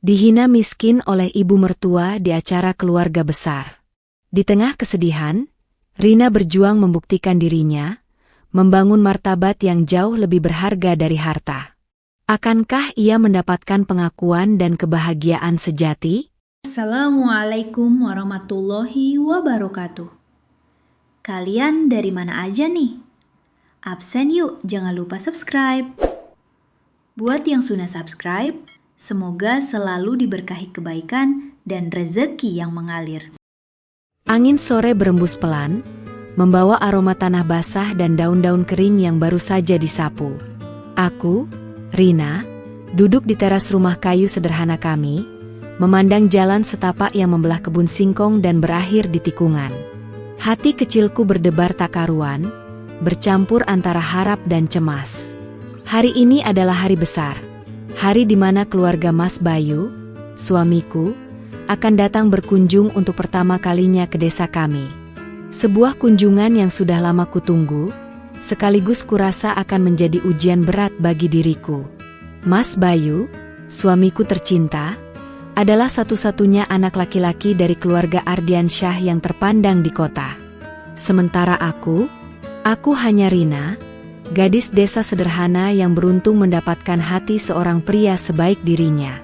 Dihina miskin oleh ibu mertua di acara keluarga besar. Di tengah kesedihan, Rina berjuang membuktikan dirinya, membangun martabat yang jauh lebih berharga dari harta. Akankah ia mendapatkan pengakuan dan kebahagiaan sejati? Assalamualaikum warahmatullahi wabarakatuh. Kalian dari mana aja nih? Absen yuk, jangan lupa subscribe. Buat yang sudah subscribe, semoga selalu diberkahi kebaikan dan rezeki yang mengalir. Angin sore berembus pelan, membawa aroma tanah basah dan daun-daun kering yang baru saja disapu. Aku, Rina, duduk di teras rumah kayu sederhana kami, memandang jalan setapak yang membelah kebun singkong dan berakhir di tikungan. Hati kecilku berdebar tak karuan, bercampur antara harap dan cemas. Hari ini adalah hari besar, hari di mana keluarga Mas Bayu, suamiku, akan datang berkunjung untuk pertama kalinya ke desa kami. Sebuah kunjungan yang sudah lama kutunggu, sekaligus kurasa akan menjadi ujian berat bagi diriku. Mas Bayu, suamiku tercinta, adalah satu-satunya anak laki-laki dari keluarga Ardiansyah yang terpandang di kota. Sementara aku hanya Rina, gadis desa sederhana yang beruntung mendapatkan hati seorang pria sebaik dirinya.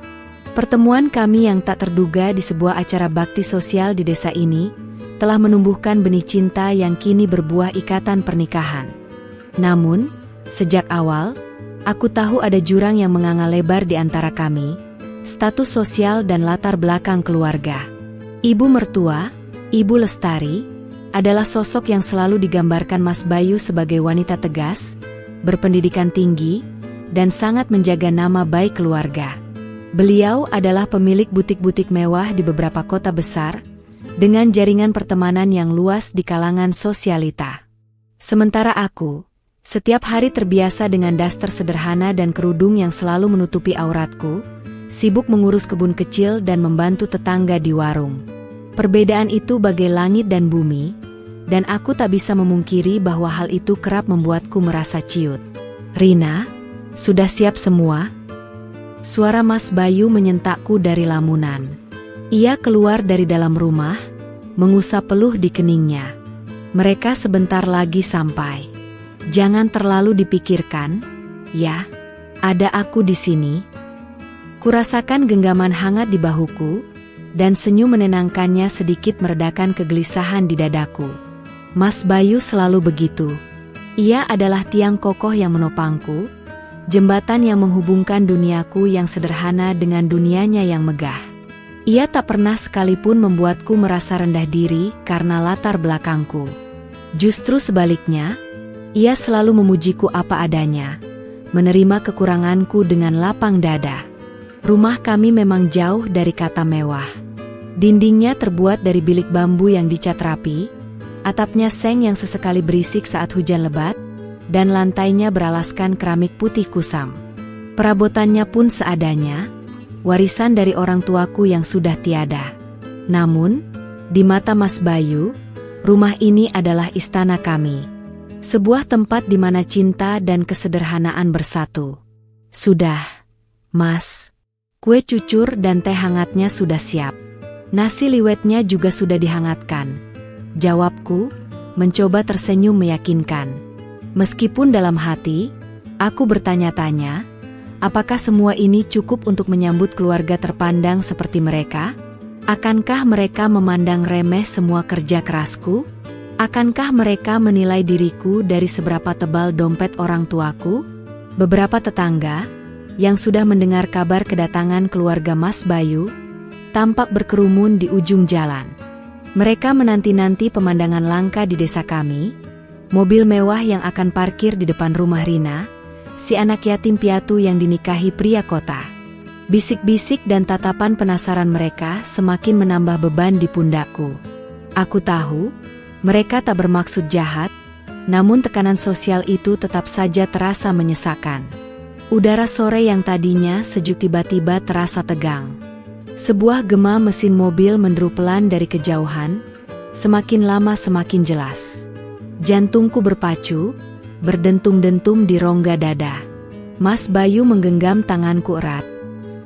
Pertemuan kami yang tak terduga di sebuah acara bakti sosial di desa ini telah menumbuhkan benih cinta yang kini berbuah ikatan pernikahan. Namun, sejak awal, aku tahu ada jurang yang menganga lebar di antara kami, status sosial dan latar belakang keluarga. Ibu mertua, Ibu Lestari, adalah sosok yang selalu digambarkan Mas Bayu sebagai wanita tegas, berpendidikan tinggi, dan sangat menjaga nama baik keluarga. Beliau adalah pemilik butik-butik mewah di beberapa kota besar, dengan jaringan pertemanan yang luas di kalangan sosialita. Sementara aku, setiap hari terbiasa dengan daster sederhana dan kerudung yang selalu menutupi auratku, sibuk mengurus kebun kecil dan membantu tetangga di warung. Perbedaan itu bagai langit dan bumi, dan aku tak bisa memungkiri bahwa hal itu kerap membuatku merasa ciut. Rina, sudah siap semua? Suara Mas Bayu menyentakku dari lamunan. Ia keluar dari dalam rumah, mengusap peluh di keningnya. Mereka sebentar lagi sampai. Jangan terlalu dipikirkan, ya. Ada aku di sini. Kurasakan genggaman hangat di bahuku, dan senyum menenangkannya sedikit meredakan kegelisahan di dadaku. Mas Bayu selalu begitu. Ia adalah tiang kokoh yang menopangku, jembatan yang menghubungkan duniaku yang sederhana dengan dunianya yang megah. Ia tak pernah sekalipun membuatku merasa rendah diri karena latar belakangku. Justru sebaliknya, ia selalu memujiku apa adanya, menerima kekuranganku dengan lapang dada. Rumah kami memang jauh dari kata mewah. Dindingnya terbuat dari bilik bambu yang dicat rapi, atapnya seng yang sesekali berisik saat hujan lebat, dan lantainya beralaskan keramik putih kusam. Perabotannya pun seadanya, warisan dari orang tuaku yang sudah tiada. Namun, di mata Mas Bayu, rumah ini adalah istana kami. Sebuah tempat di mana cinta dan kesederhanaan bersatu. Sudah, Mas. Kue cucur dan teh hangatnya sudah siap. Nasi liwetnya juga sudah dihangatkan. Jawabku, mencoba tersenyum meyakinkan. Meskipun dalam hati, aku bertanya-tanya, apakah semua ini cukup untuk menyambut keluarga terpandang seperti mereka? Akankah mereka memandang remeh semua kerja kerasku? Akankah mereka menilai diriku dari seberapa tebal dompet orang tuaku? Beberapa tetangga yang sudah mendengar kabar kedatangan keluarga Mas Bayu, tampak berkerumun di ujung jalan. Mereka menanti-nanti pemandangan langka di desa kami, mobil mewah yang akan parkir di depan rumah Rina, si anak yatim piatu yang dinikahi pria kota. Bisik-bisik dan tatapan penasaran mereka semakin menambah beban di pundakku. Aku tahu, mereka tak bermaksud jahat, namun tekanan sosial itu tetap saja terasa menyesakan. Udara sore yang tadinya sejuk tiba-tiba terasa tegang. Sebuah gema mesin mobil menderu pelan dari kejauhan, semakin lama semakin jelas. Jantungku berpacu, berdentum-dentum di rongga dada. Mas Bayu menggenggam tanganku erat.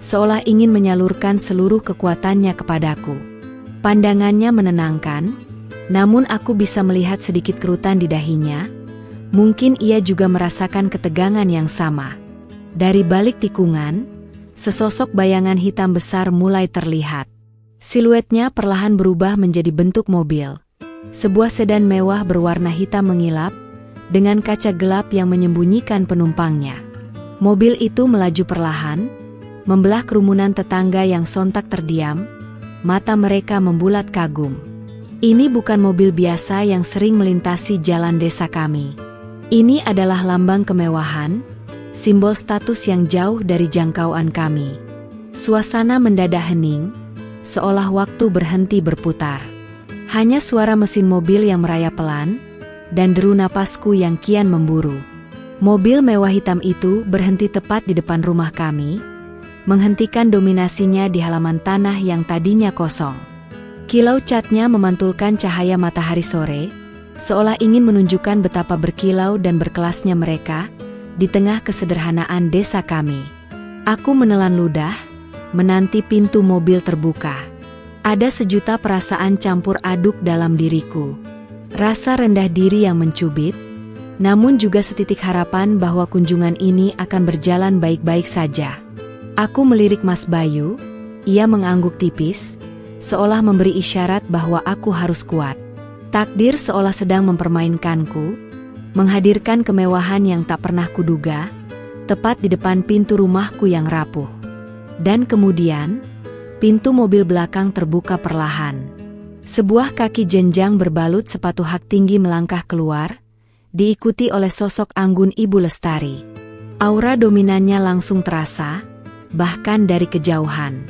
seolah ingin menyalurkan seluruh kekuatannya kepadaku. Pandangannya menenangkan, namun aku bisa melihat sedikit kerutan di dahinya. Mungkin ia juga merasakan ketegangan yang sama. Dari balik tikungan, sesosok bayangan hitam besar mulai terlihat. Siluetnya perlahan berubah menjadi bentuk mobil. Sebuah sedan mewah berwarna hitam mengilap, dengan kaca gelap yang menyembunyikan penumpangnya. Mobil itu melaju perlahan, membelah kerumunan tetangga yang sontak terdiam, mata mereka membulat kagum. Ini bukan mobil biasa yang sering melintasi jalan desa kami. Ini adalah lambang kemewahan, simbol status yang jauh dari jangkauan kami. Suasana mendadak hening, seolah waktu berhenti berputar. Hanya suara mesin mobil yang merayap pelan, dan deru napasku yang kian memburu. Mobil mewah hitam itu berhenti tepat di depan rumah kami, menghentikan dominasinya di halaman tanah yang tadinya kosong. Kilau catnya memantulkan cahaya matahari sore, seolah ingin menunjukkan betapa berkilau dan berkelasnya mereka di tengah kesederhanaan desa kami. Aku menelan ludah, menanti pintu mobil terbuka. Ada sejuta perasaan campur aduk dalam diriku. Rasa rendah diri yang mencubit, namun juga setitik harapan bahwa kunjungan ini akan berjalan baik-baik saja. Aku melirik Mas Bayu, ia mengangguk tipis, seolah memberi isyarat bahwa aku harus kuat. Takdir seolah sedang mempermainkanku, menghadirkan kemewahan yang tak pernah kuduga, tepat di depan pintu rumahku yang rapuh. Dan kemudian, pintu mobil belakang terbuka perlahan. Sebuah kaki jenjang berbalut sepatu hak tinggi melangkah keluar, diikuti oleh sosok anggun Ibu Lestari. Aura dominannya langsung terasa, bahkan dari kejauhan.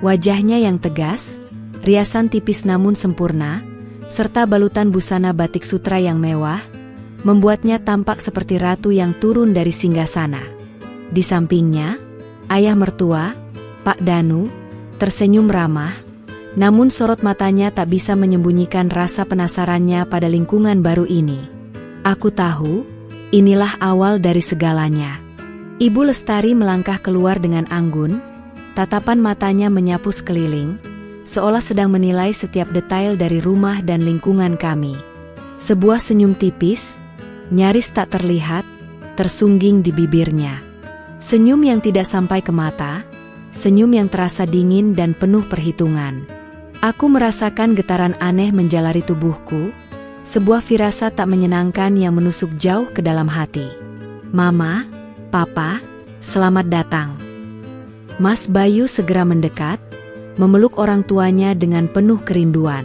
Wajahnya yang tegas, riasan tipis namun sempurna, serta balutan busana batik sutra yang mewah, membuatnya tampak seperti ratu yang turun dari singgasana. Di sampingnya, ayah mertua, Pak Danu, tersenyum ramah, namun sorot matanya tak bisa menyembunyikan rasa penasarannya pada lingkungan baru ini. Aku tahu, inilah awal dari segalanya. Ibu Lestari melangkah keluar dengan anggun, tatapan matanya menyapu sekeliling, seolah sedang menilai setiap detail dari rumah dan lingkungan kami. Sebuah senyum tipis, nyaris tak terlihat, tersungging di bibirnya. Senyum yang tidak sampai ke mata, senyum yang terasa dingin dan penuh perhitungan. Aku merasakan getaran aneh menjalari tubuhku, sebuah firasat tak menyenangkan yang menusuk jauh ke dalam hati. Mama, Papa, selamat datang. Mas Bayu segera mendekat, memeluk orang tuanya dengan penuh kerinduan.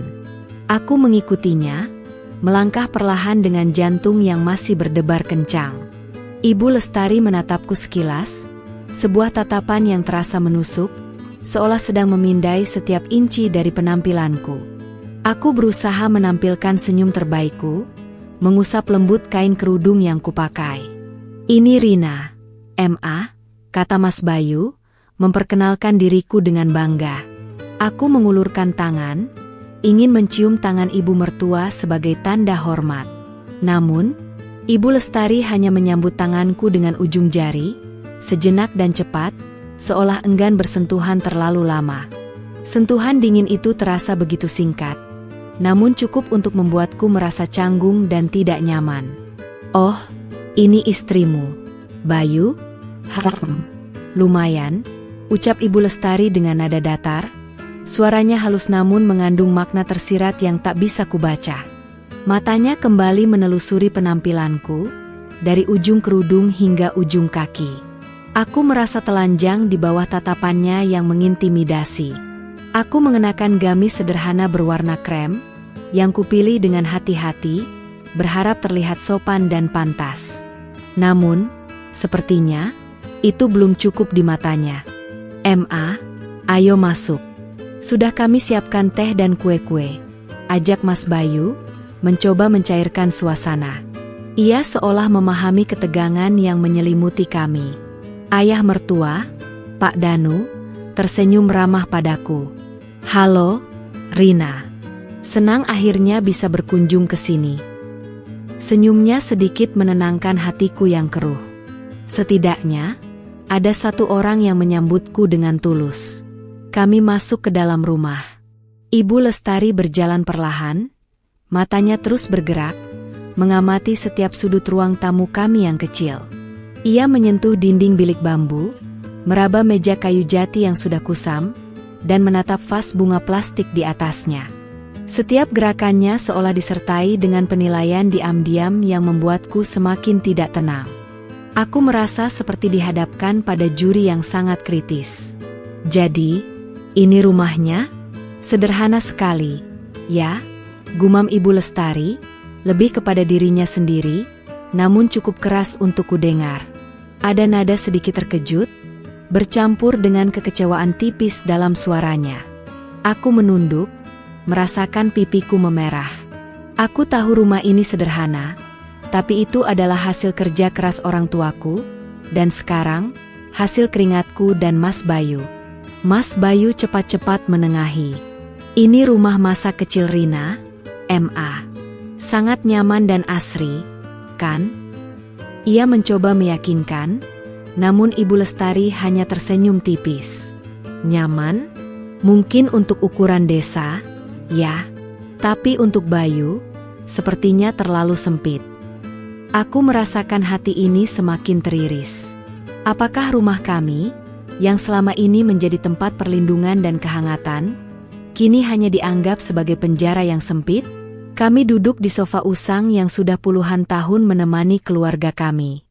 Aku mengikutinya, melangkah perlahan dengan jantung yang masih berdebar kencang. Ibu Lestari menatapku sekilas, sebuah tatapan yang terasa menusuk, seolah sedang memindai setiap inci dari penampilanku. Aku berusaha menampilkan senyum terbaikku, mengusap lembut kain kerudung yang kupakai. Ini Rina, MA, kata Mas Bayu, memperkenalkan diriku dengan bangga. Aku mengulurkan tangan, ingin mencium tangan ibu mertua sebagai tanda hormat. Namun, Ibu Lestari hanya menyambut tanganku dengan ujung jari, sejenak dan cepat, seolah enggan bersentuhan terlalu lama. Sentuhan dingin itu terasa begitu singkat, namun cukup untuk membuatku merasa canggung dan tidak nyaman. Oh, ini istrimu, Bayu? Lumayan, ucap Ibu Lestari dengan nada datar. Suaranya halus namun mengandung makna tersirat yang tak bisa kubaca. Matanya kembali menelusuri penampilanku, dari ujung kerudung hingga ujung kaki. Aku merasa telanjang di bawah tatapannya yang mengintimidasi. Aku mengenakan gamis sederhana berwarna krem, yang kupilih dengan hati-hati, berharap terlihat sopan dan pantas. Namun, sepertinya, itu belum cukup di matanya. MA, ayo masuk. Sudah kami siapkan teh dan kue-kue, ajak Mas Bayu, mencoba mencairkan suasana. Ia seolah memahami ketegangan yang menyelimuti kami. Ayah mertua, Pak Danu, tersenyum ramah padaku. Halo, Rina. Senang akhirnya bisa berkunjung ke sini. Senyumnya sedikit menenangkan hatiku yang keruh. Setidaknya, Ada satu orang yang menyambutku dengan tulus. Kami masuk ke dalam rumah. Ibu Lestari berjalan perlahan, matanya terus bergerak, mengamati setiap sudut ruang tamu kami yang kecil. Ia menyentuh dinding bilik bambu, meraba meja kayu jati yang sudah kusam, dan menatap vas bunga plastik di atasnya. Setiap gerakannya seolah disertai dengan penilaian diam-diam yang membuatku semakin tidak tenang. Aku merasa seperti dihadapkan pada juri yang sangat kritis. Jadi, ini rumahnya? Sederhana sekali, ya, gumam Ibu Lestari, lebih kepada dirinya sendiri, namun cukup keras untuk kudengar. Ada nada sedikit terkejut, bercampur dengan kekecewaan tipis dalam suaranya. Aku menunduk, merasakan pipiku memerah. Aku tahu rumah ini sederhana, tapi itu adalah hasil kerja keras orang tuaku, dan sekarang, hasil keringatku dan Mas Bayu. Mas Bayu cepat-cepat menengahi. Ini rumah masa kecil Rina, MA. Sangat nyaman dan asri, kan? Ia mencoba meyakinkan, namun Ibu Lestari hanya tersenyum tipis. Nyaman? Mungkin untuk ukuran desa, ya. Tapi untuk Bayu, sepertinya terlalu sempit. Aku merasakan hati ini semakin teriris. Apakah rumah kami, yang selama ini menjadi tempat perlindungan dan kehangatan, kini hanya dianggap sebagai penjara yang sempit? Kami duduk di sofa usang yang sudah puluhan tahun menemani keluarga kami.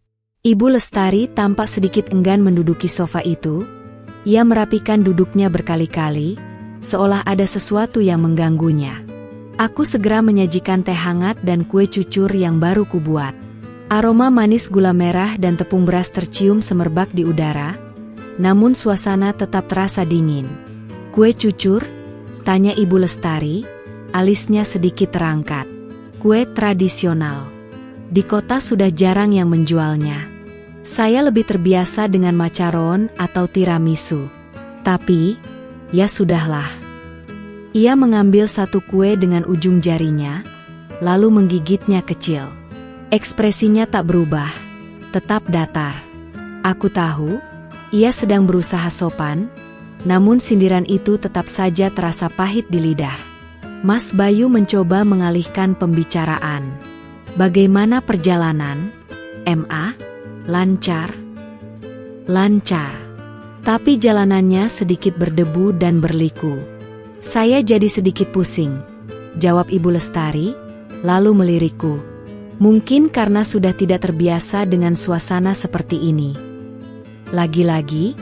Ibu Lestari tampak sedikit enggan menduduki sofa itu. Ia merapikan duduknya berkali-kali, seolah ada sesuatu yang mengganggunya. Aku segera menyajikan teh hangat dan kue cucur yang baru kubuat. Aroma manis gula merah dan tepung beras tercium semerbak di udara, namun suasana tetap terasa dingin. Kue cucur? Tanya Ibu Lestari, alisnya sedikit terangkat. Kue tradisional. Di kota sudah jarang yang menjualnya. Saya lebih terbiasa dengan macaron atau tiramisu. Tapi, ya sudahlah. Ia mengambil satu kue dengan ujung jarinya, lalu menggigitnya kecil. Ekspresinya tak berubah, tetap datar. Aku tahu, ia sedang berusaha sopan, namun sindiran itu tetap saja terasa pahit di lidah. Mas Bayu mencoba mengalihkan pembicaraan. Bagaimana perjalanan, MA? Lancar? Lancar. Tapi jalanannya sedikit berdebu dan berliku. Saya jadi sedikit pusing, jawab Ibu Lestari, lalu melirikku. Mungkin karena sudah tidak terbiasa dengan suasana seperti ini. Lagi-lagi,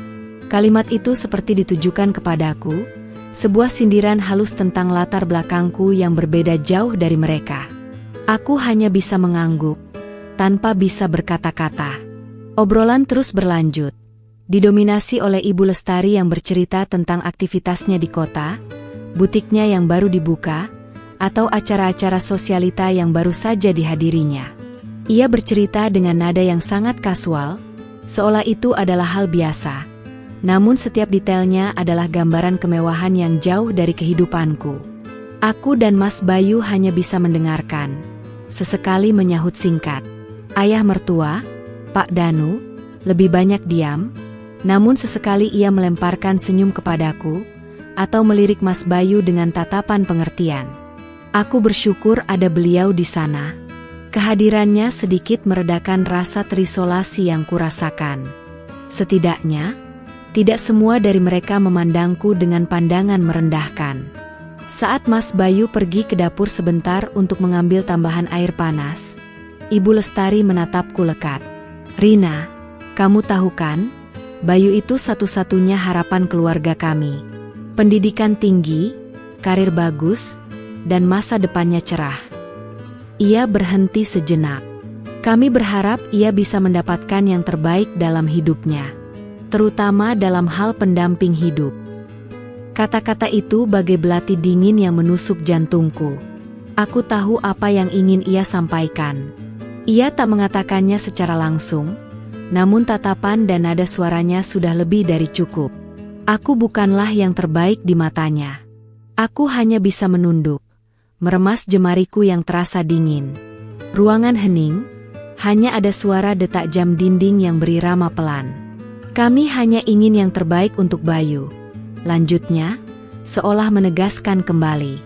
kalimat itu seperti ditujukan kepadaku, sebuah sindiran halus tentang latar belakangku yang berbeda jauh dari mereka. Aku hanya bisa mengangguk, tanpa bisa berkata-kata. Obrolan terus berlanjut, didominasi oleh Ibu Lestari yang bercerita tentang aktivitasnya di kota, butiknya yang baru dibuka, atau acara-acara sosialita yang baru saja dihadirinya. Ia bercerita dengan nada yang sangat kasual, seolah itu adalah hal biasa. Namun setiap detailnya adalah gambaran kemewahan yang jauh dari kehidupanku. Aku dan Mas Bayu hanya bisa mendengarkan, sesekali menyahut singkat. Ayah mertua, Pak Danu, lebih banyak diam, namun sesekali ia melemparkan senyum kepadaku, atau melirik Mas Bayu dengan tatapan pengertian. Aku bersyukur ada beliau di sana. Kehadirannya sedikit meredakan rasa terisolasi yang kurasakan. Setidaknya, tidak semua dari mereka memandangku dengan pandangan merendahkan. Saat Mas Bayu pergi ke dapur sebentar untuk mengambil tambahan air panas, Ibu Lestari menatapku lekat. Rina, kamu tahu kan, Bayu itu satu-satunya harapan keluarga kami. Pendidikan tinggi, karir bagus, dan masa depannya cerah. Ia berhenti sejenak. Kami berharap ia bisa mendapatkan yang terbaik dalam hidupnya, terutama dalam hal pendamping hidup. Kata-kata itu bagai belati dingin yang menusuk jantungku. Aku tahu apa yang ingin ia sampaikan. Ia tak mengatakannya secara langsung, namun tatapan dan nada suaranya sudah lebih dari cukup. Aku bukanlah yang terbaik di matanya. Aku hanya bisa menunduk, meremas jemariku yang terasa dingin. Ruangan hening, hanya ada suara detak jam dinding yang berirama pelan. Kami hanya ingin yang terbaik untuk Bayu. Lanjutnya, seolah menegaskan kembali.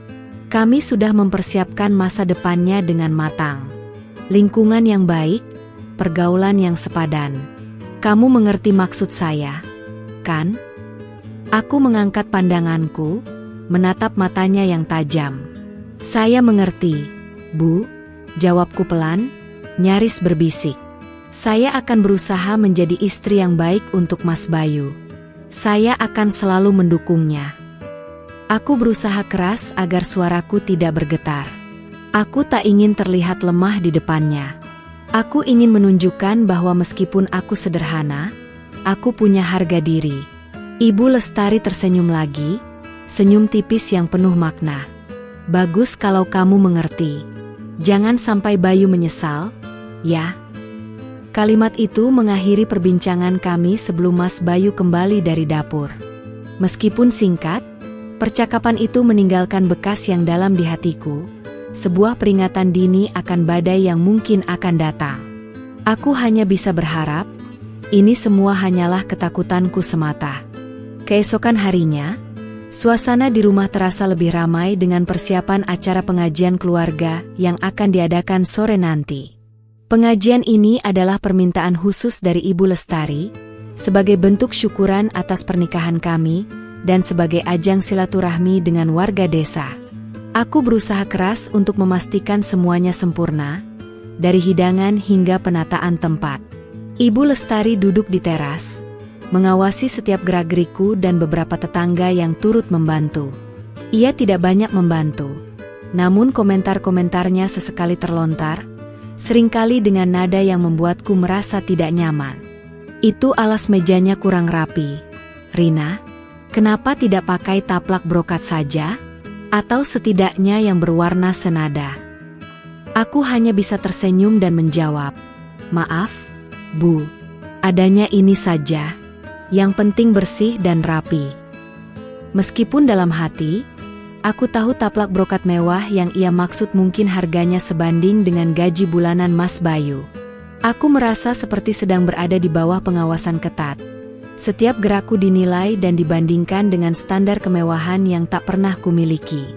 Kami sudah mempersiapkan masa depannya dengan matang. Lingkungan yang baik, pergaulan yang sepadan. Kamu mengerti maksud saya, kan? Aku mengangkat pandanganku, menatap matanya yang tajam. Saya mengerti, Bu, jawabku pelan, nyaris berbisik. Saya akan berusaha menjadi istri yang baik untuk Mas Bayu. Saya akan selalu mendukungnya. Aku berusaha keras agar suaraku tidak bergetar. Aku tak ingin terlihat lemah di depannya. Aku ingin menunjukkan bahwa meskipun aku sederhana, aku punya harga diri. Ibu Lestari tersenyum lagi, senyum tipis yang penuh makna. Bagus kalau kamu mengerti. Jangan sampai Bayu menyesal, ya. Kalimat itu mengakhiri perbincangan kami sebelum Mas Bayu kembali dari dapur. Meskipun singkat, percakapan itu meninggalkan bekas yang dalam di hatiku, sebuah peringatan dini akan badai yang mungkin akan datang. Aku hanya bisa berharap, ini semua hanyalah ketakutanku semata. Keesokan harinya, suasana di rumah terasa lebih ramai dengan persiapan acara pengajian keluarga yang akan diadakan sore nanti. Pengajian ini adalah permintaan khusus dari Ibu Lestari, sebagai bentuk syukuran atas pernikahan kami, dan sebagai ajang silaturahmi dengan warga desa. Aku berusaha keras untuk memastikan semuanya sempurna, dari hidangan hingga penataan tempat. Ibu Lestari duduk di teras, mengawasi setiap gerak-geriku dan beberapa tetangga yang turut membantu. Ia tidak banyak membantu, namun komentar-komentarnya sesekali terlontar, seringkali dengan nada yang membuatku merasa tidak nyaman. Itu alas mejanya kurang rapi. Rina, kenapa tidak pakai taplak brokat saja? Atau setidaknya yang berwarna senada? Aku hanya bisa tersenyum dan menjawab, maaf, Bu, adanya ini saja. Yang penting bersih dan rapi. Meskipun dalam hati, aku tahu taplak brokat mewah yang ia maksud mungkin harganya sebanding dengan gaji bulanan Mas Bayu. Aku merasa seperti sedang berada di bawah pengawasan ketat. Setiap gerakku dinilai dan dibandingkan dengan standar kemewahan yang tak pernah kumiliki.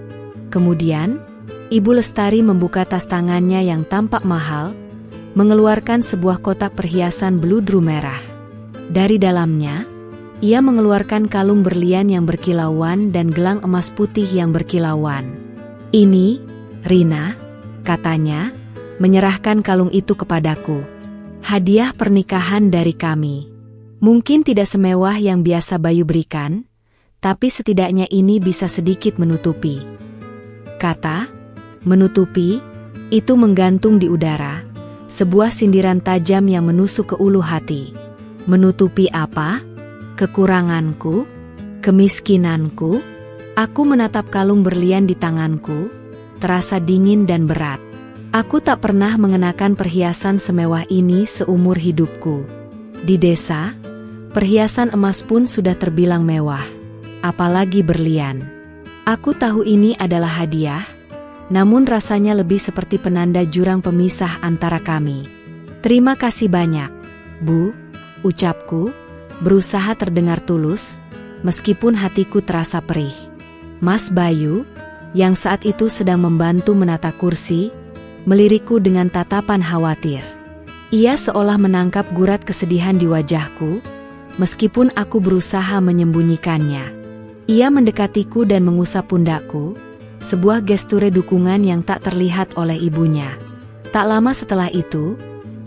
Kemudian, Ibu Lestari membuka tas tangannya yang tampak mahal, mengeluarkan sebuah kotak perhiasan bludru merah. Dari dalamnya, ia mengeluarkan kalung berlian yang berkilauan dan gelang emas putih yang berkilauan. Ini, Rina, katanya, menyerahkan kalung itu kepadaku. Hadiah pernikahan dari kami. Mungkin tidak semewah yang biasa Bayu berikan, tapi setidaknya ini bisa sedikit menutupi. Kata, menutupi, itu menggantung di udara, sebuah sindiran tajam yang menusuk ke ulu hati. Menutupi apa? Kekuranganku? Kemiskinanku? Aku menatap kalung berlian di tanganku, terasa dingin dan berat. Aku tak pernah mengenakan perhiasan semewah ini seumur hidupku. Di desa, perhiasan emas pun sudah terbilang mewah, apalagi berlian. Aku tahu ini adalah hadiah, namun rasanya lebih seperti penanda jurang pemisah antara kami. Terima kasih banyak, Bu, ucapku, berusaha terdengar tulus, meskipun hatiku terasa perih. Mas Bayu, yang saat itu sedang membantu menata kursi, melirikku dengan tatapan khawatir. Ia seolah menangkap gurat kesedihan di wajahku, meskipun aku berusaha menyembunyikannya. Ia mendekatiku dan mengusap pundakku, sebuah gesture dukungan yang tak terlihat oleh ibunya. Tak lama setelah itu,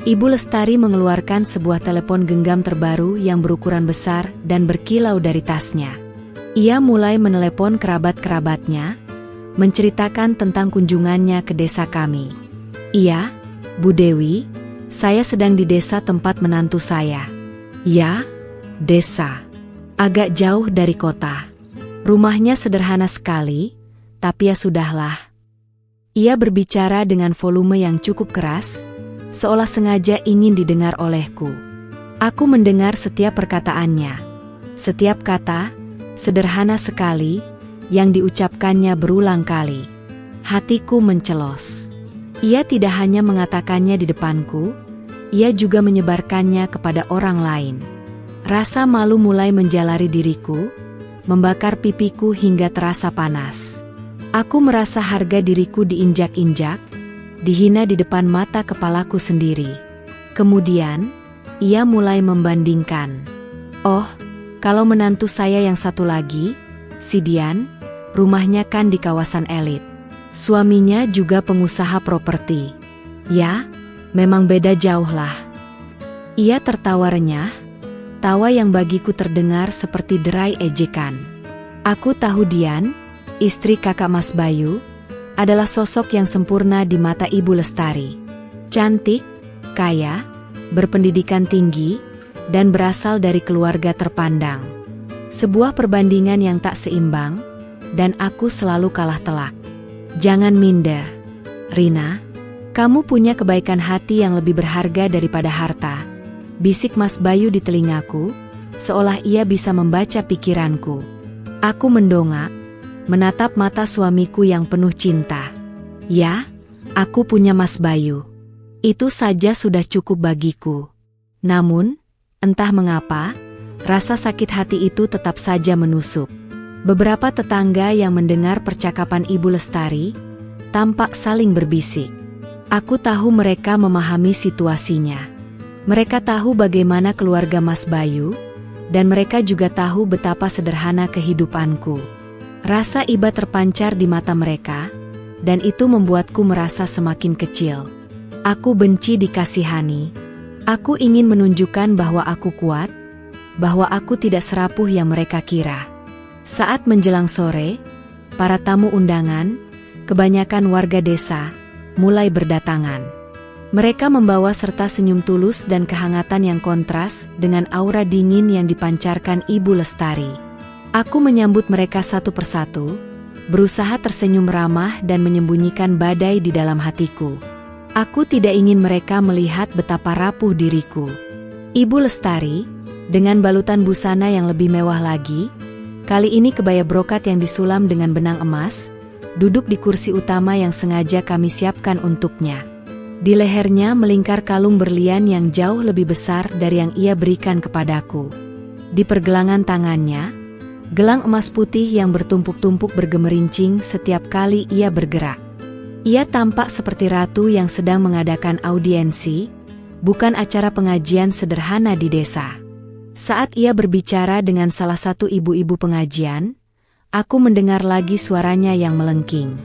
Ibu Lestari mengeluarkan sebuah telepon genggam terbaru yang berukuran besar dan berkilau dari tasnya. Ia mulai menelepon kerabat-kerabatnya, menceritakan tentang kunjungannya ke desa kami. Iya, Bu Dewi, saya sedang di desa tempat menantu saya. Ya, desa. Agak jauh dari kota. Rumahnya sederhana sekali, tapi ya sudahlah. Ia berbicara dengan volume yang cukup keras, seolah sengaja ingin didengar olehku. Aku mendengar setiap perkataannya. Setiap kata, sederhana sekali, yang diucapkannya berulang kali. Hatiku mencelos. Ia tidak hanya mengatakannya di depanku, ia juga menyebarkannya kepada orang lain. Rasa malu mulai menjalari diriku, membakar pipiku hingga terasa panas. Aku merasa harga diriku diinjak-injak, dihina di depan mata kepalaku sendiri. Kemudian, ia mulai membandingkan. Oh, kalau menantu saya yang satu lagi, si Dian, rumahnya kan di kawasan elit. Suaminya juga pengusaha properti. Ya, memang beda jauh lah. Ia tertawa renyah, tawa yang bagiku terdengar seperti derai ejekan. Aku tahu Dian, istri kakak Mas Bayu, adalah sosok yang sempurna di mata Ibu Lestari. Cantik, kaya, berpendidikan tinggi, dan berasal dari keluarga terpandang. Sebuah perbandingan yang tak seimbang, dan aku selalu kalah telak. Jangan minder, Rina. Kamu punya kebaikan hati yang lebih berharga daripada harta. Bisik Mas Bayu di telingaku, seolah ia bisa membaca pikiranku. Aku mendongak, menatap mata suamiku yang penuh cinta. Ya, aku punya Mas Bayu. Itu saja sudah cukup bagiku. Namun, entah mengapa, rasa sakit hati itu tetap saja menusuk. Beberapa tetangga yang mendengar percakapan Ibu Lestari, tampak saling berbisik. Aku tahu mereka memahami situasinya. Mereka tahu bagaimana keluarga Mas Bayu, dan mereka juga tahu betapa sederhana kehidupanku. Rasa iba terpancar di mata mereka, dan itu membuatku merasa semakin kecil. Aku benci dikasihani. Aku ingin menunjukkan bahwa aku kuat, bahwa aku tidak serapuh yang mereka kira. Saat menjelang sore, para tamu undangan, kebanyakan warga desa, mulai berdatangan. Mereka membawa serta senyum tulus dan kehangatan yang kontras dengan aura dingin yang dipancarkan Ibu Lestari. Aku menyambut mereka satu persatu, berusaha tersenyum ramah dan menyembunyikan badai di dalam hatiku. Aku tidak ingin mereka melihat betapa rapuh diriku. Ibu Lestari, dengan balutan busana yang lebih mewah lagi, kali ini kebaya brokat yang disulam dengan benang emas, duduk di kursi utama yang sengaja kami siapkan untuknya. Di lehernya melingkar kalung berlian yang jauh lebih besar dari yang ia berikan kepadaku. Di pergelangan tangannya, gelang emas putih yang bertumpuk-tumpuk bergemerincing setiap kali ia bergerak. Ia tampak seperti ratu yang sedang mengadakan audiensi, bukan acara pengajian sederhana di desa. Saat ia berbicara dengan salah satu ibu-ibu pengajian, aku mendengar lagi suaranya yang melengking.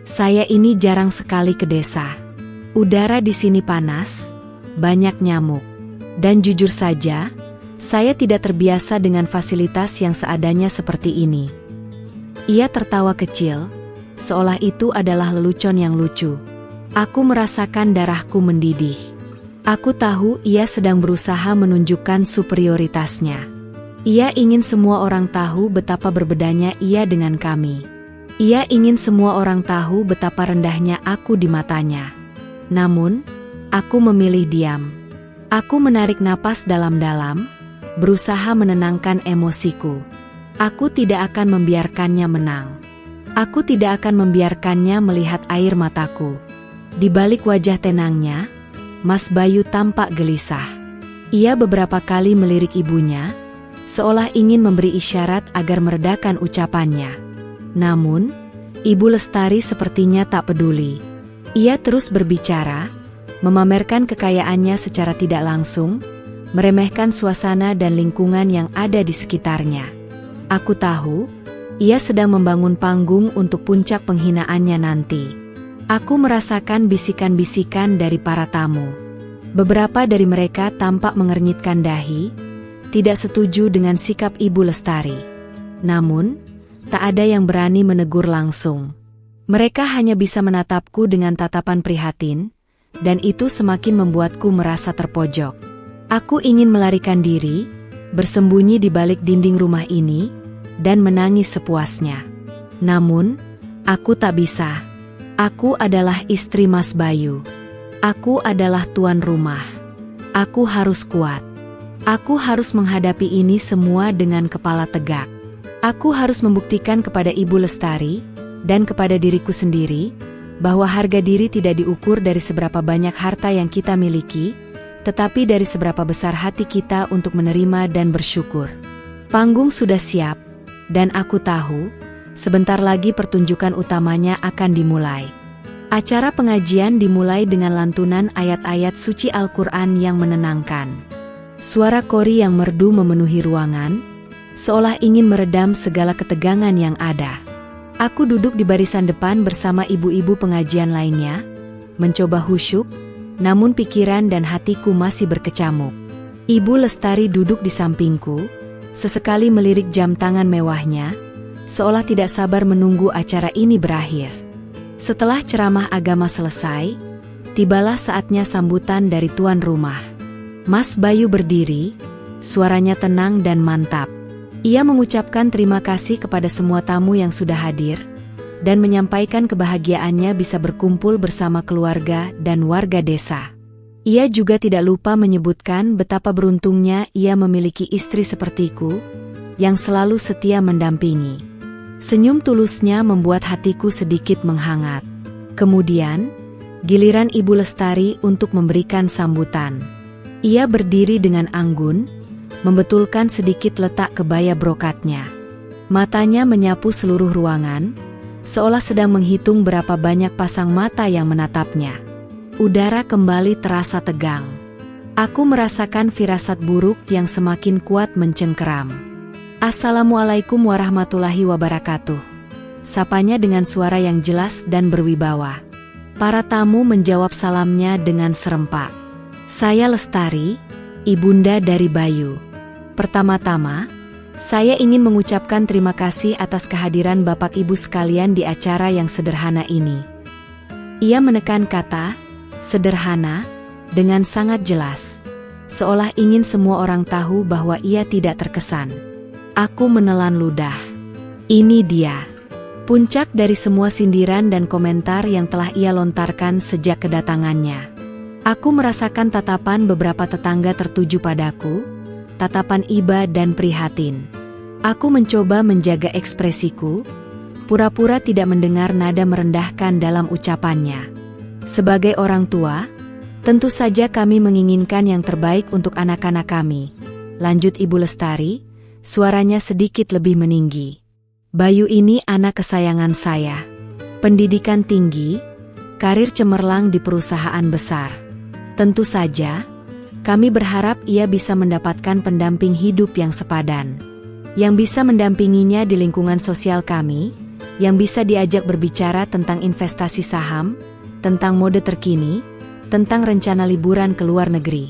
Saya ini jarang sekali ke desa. Udara di sini panas, banyak nyamuk. Dan jujur saja, saya tidak terbiasa dengan fasilitas yang seadanya seperti ini. Ia tertawa kecil, seolah itu adalah lelucon yang lucu. Aku merasakan darahku mendidih. Aku tahu ia sedang berusaha menunjukkan superioritasnya. Ia ingin semua orang tahu betapa berbedanya ia dengan kami. Ia ingin semua orang tahu betapa rendahnya aku di matanya. Namun, aku memilih diam. Aku menarik napas dalam-dalam, berusaha menenangkan emosiku. Aku tidak akan membiarkannya menang. Aku tidak akan membiarkannya melihat air mataku. Di balik wajah tenangnya, Mas Bayu tampak gelisah. Ia beberapa kali melirik ibunya, seolah ingin memberi isyarat agar meredakan ucapannya. Namun, Ibu Lestari sepertinya tak peduli. Ia terus berbicara, memamerkan kekayaannya secara tidak langsung, meremehkan suasana dan lingkungan yang ada di sekitarnya. Aku tahu, ia sedang membangun panggung untuk puncak penghinaannya nanti. Aku merasakan bisikan-bisikan dari para tamu. Beberapa dari mereka tampak mengernyitkan dahi, tidak setuju dengan sikap Ibu Lestari. Namun, tak ada yang berani menegur langsung. Mereka hanya bisa menatapku dengan tatapan prihatin, dan itu semakin membuatku merasa terpojok. Aku ingin melarikan diri, bersembunyi di balik dinding rumah ini, dan menangis sepuasnya. Namun, aku tak bisa. Aku adalah istri Mas Bayu. Aku adalah tuan rumah. Aku harus kuat. Aku harus menghadapi ini semua dengan kepala tegak. Aku harus membuktikan kepada Ibu Lestari, dan kepada diriku sendiri, bahwa harga diri tidak diukur dari seberapa banyak harta yang kita miliki, tetapi dari seberapa besar hati kita untuk menerima dan bersyukur. Panggung sudah siap, dan aku tahu, sebentar lagi pertunjukan utamanya akan dimulai. Acara pengajian dimulai dengan lantunan ayat-ayat suci Al-Quran yang menenangkan. Suara kori yang merdu memenuhi ruangan, seolah ingin meredam segala ketegangan yang ada. Aku duduk di barisan depan bersama ibu-ibu pengajian lainnya, mencoba khusyuk, namun pikiran dan hatiku masih berkecamuk. Ibu Lestari duduk di sampingku, sesekali melirik jam tangan mewahnya, seolah tidak sabar menunggu acara ini berakhir. Setelah ceramah agama selesai, tibalah saatnya sambutan dari tuan rumah. Mas Bayu berdiri, suaranya tenang dan mantap. Ia mengucapkan terima kasih kepada semua tamu yang sudah hadir, dan menyampaikan kebahagiaannya bisa berkumpul bersama keluarga dan warga desa. Ia juga tidak lupa menyebutkan betapa beruntungnya ia memiliki istri sepertiku, yang selalu setia mendampingi. Senyum tulusnya membuat hatiku sedikit menghangat. Kemudian, giliran Ibu Lestari untuk memberikan sambutan. Ia berdiri dengan anggun, membetulkan sedikit letak kebaya brokatnya. Matanya menyapu seluruh ruangan, seolah sedang menghitung berapa banyak pasang mata yang menatapnya. Udara kembali terasa tegang. Aku merasakan firasat buruk yang semakin kuat mencengkeram. Assalamualaikum warahmatullahi wabarakatuh. Sapanya dengan suara yang jelas dan berwibawa. Para tamu menjawab salamnya dengan serempak. Saya Lestari, ibunda dari Bayu. Pertama-tama, saya ingin mengucapkan terima kasih atas kehadiran Bapak Ibu sekalian di acara yang sederhana ini. Ia menekan kata sederhana dengan sangat jelas, seolah ingin semua orang tahu bahwa ia tidak terkesan. Aku menelan ludah. Ini dia, puncak dari semua sindiran dan komentar yang telah ia lontarkan sejak kedatangannya. Aku merasakan tatapan beberapa tetangga tertuju padaku, tatapan iba dan prihatin. Aku mencoba menjaga ekspresiku, pura-pura tidak mendengar nada merendahkan dalam ucapannya. Sebagai orang tua, tentu saja kami menginginkan yang terbaik untuk anak-anak kami. Lanjut Ibu Lestari, suaranya sedikit lebih meninggi. Bayu ini anak kesayangan saya. Pendidikan tinggi, karir cemerlang di perusahaan besar. Tentu saja, kami berharap ia bisa mendapatkan pendamping hidup yang sepadan. Yang bisa mendampinginya di lingkungan sosial kami, yang bisa diajak berbicara tentang investasi saham, tentang mode terkini, tentang rencana liburan ke luar negeri.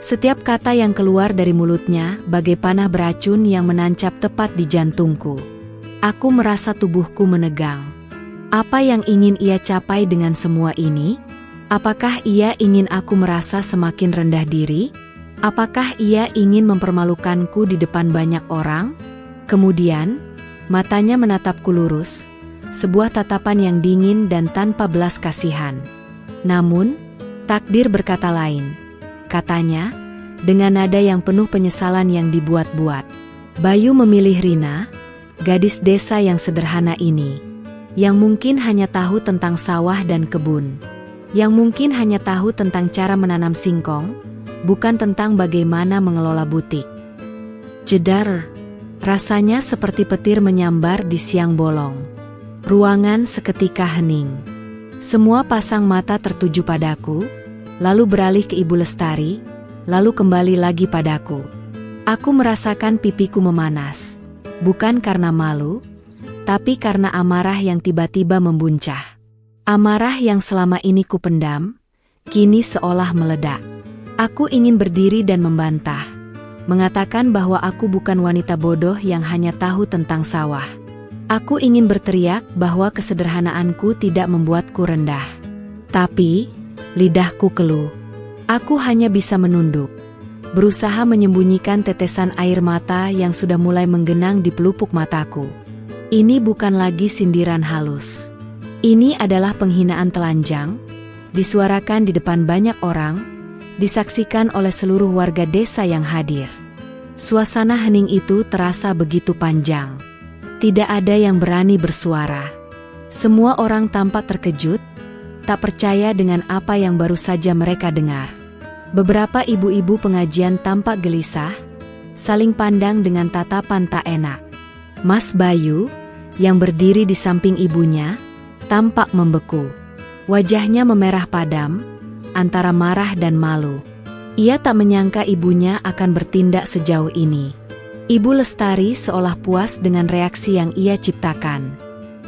Setiap kata yang keluar dari mulutnya bagai panah beracun yang menancap tepat di jantungku. Aku merasa tubuhku menegang. Apa yang ingin ia capai dengan semua ini? Apakah ia ingin aku merasa semakin rendah diri? Apakah ia ingin mempermalukanku di depan banyak orang? Kemudian, matanya menatapku lurus, sebuah tatapan yang dingin dan tanpa belas kasihan. Namun, takdir berkata lain. Katanya, dengan nada yang penuh penyesalan yang dibuat-buat. Bayu memilih Rina, gadis desa yang sederhana ini. Yang mungkin hanya tahu tentang sawah dan kebun. Yang mungkin hanya tahu tentang cara menanam singkong, bukan tentang bagaimana mengelola butik. Jedar, rasanya seperti petir menyambar di siang bolong. Ruangan seketika hening. Semua pasang mata tertuju padaku, lalu beralih ke Ibu Lestari, lalu kembali lagi padaku. Aku merasakan pipiku memanas, bukan karena malu, tapi karena amarah yang tiba-tiba membuncah. Amarah yang selama ini kupendam, kini seolah meledak. Aku ingin berdiri dan membantah, mengatakan bahwa aku bukan wanita bodoh yang hanya tahu tentang sawah. Aku ingin berteriak bahwa kesederhanaanku tidak membuatku rendah. Tapi, lidahku keluh. Aku hanya bisa menunduk, berusaha menyembunyikan tetesan air mata yang sudah mulai menggenang di pelupuk mataku. Ini bukan lagi sindiran halus. Ini adalah penghinaan telanjang, disuarakan di depan banyak orang, disaksikan oleh seluruh warga desa yang hadir. Suasana hening itu terasa begitu panjang. Tidak ada yang berani bersuara. Semua orang tampak terkejut, tak percaya dengan apa yang baru saja mereka dengar. Beberapa ibu-ibu pengajian tampak gelisah, saling pandang dengan tatapan tak enak. Mas Bayu, yang berdiri di samping ibunya, tampak membeku. Wajahnya memerah padam, antara marah dan malu. Ia tak menyangka ibunya akan bertindak sejauh ini. Ibu Lestari seolah puas dengan reaksi yang ia ciptakan.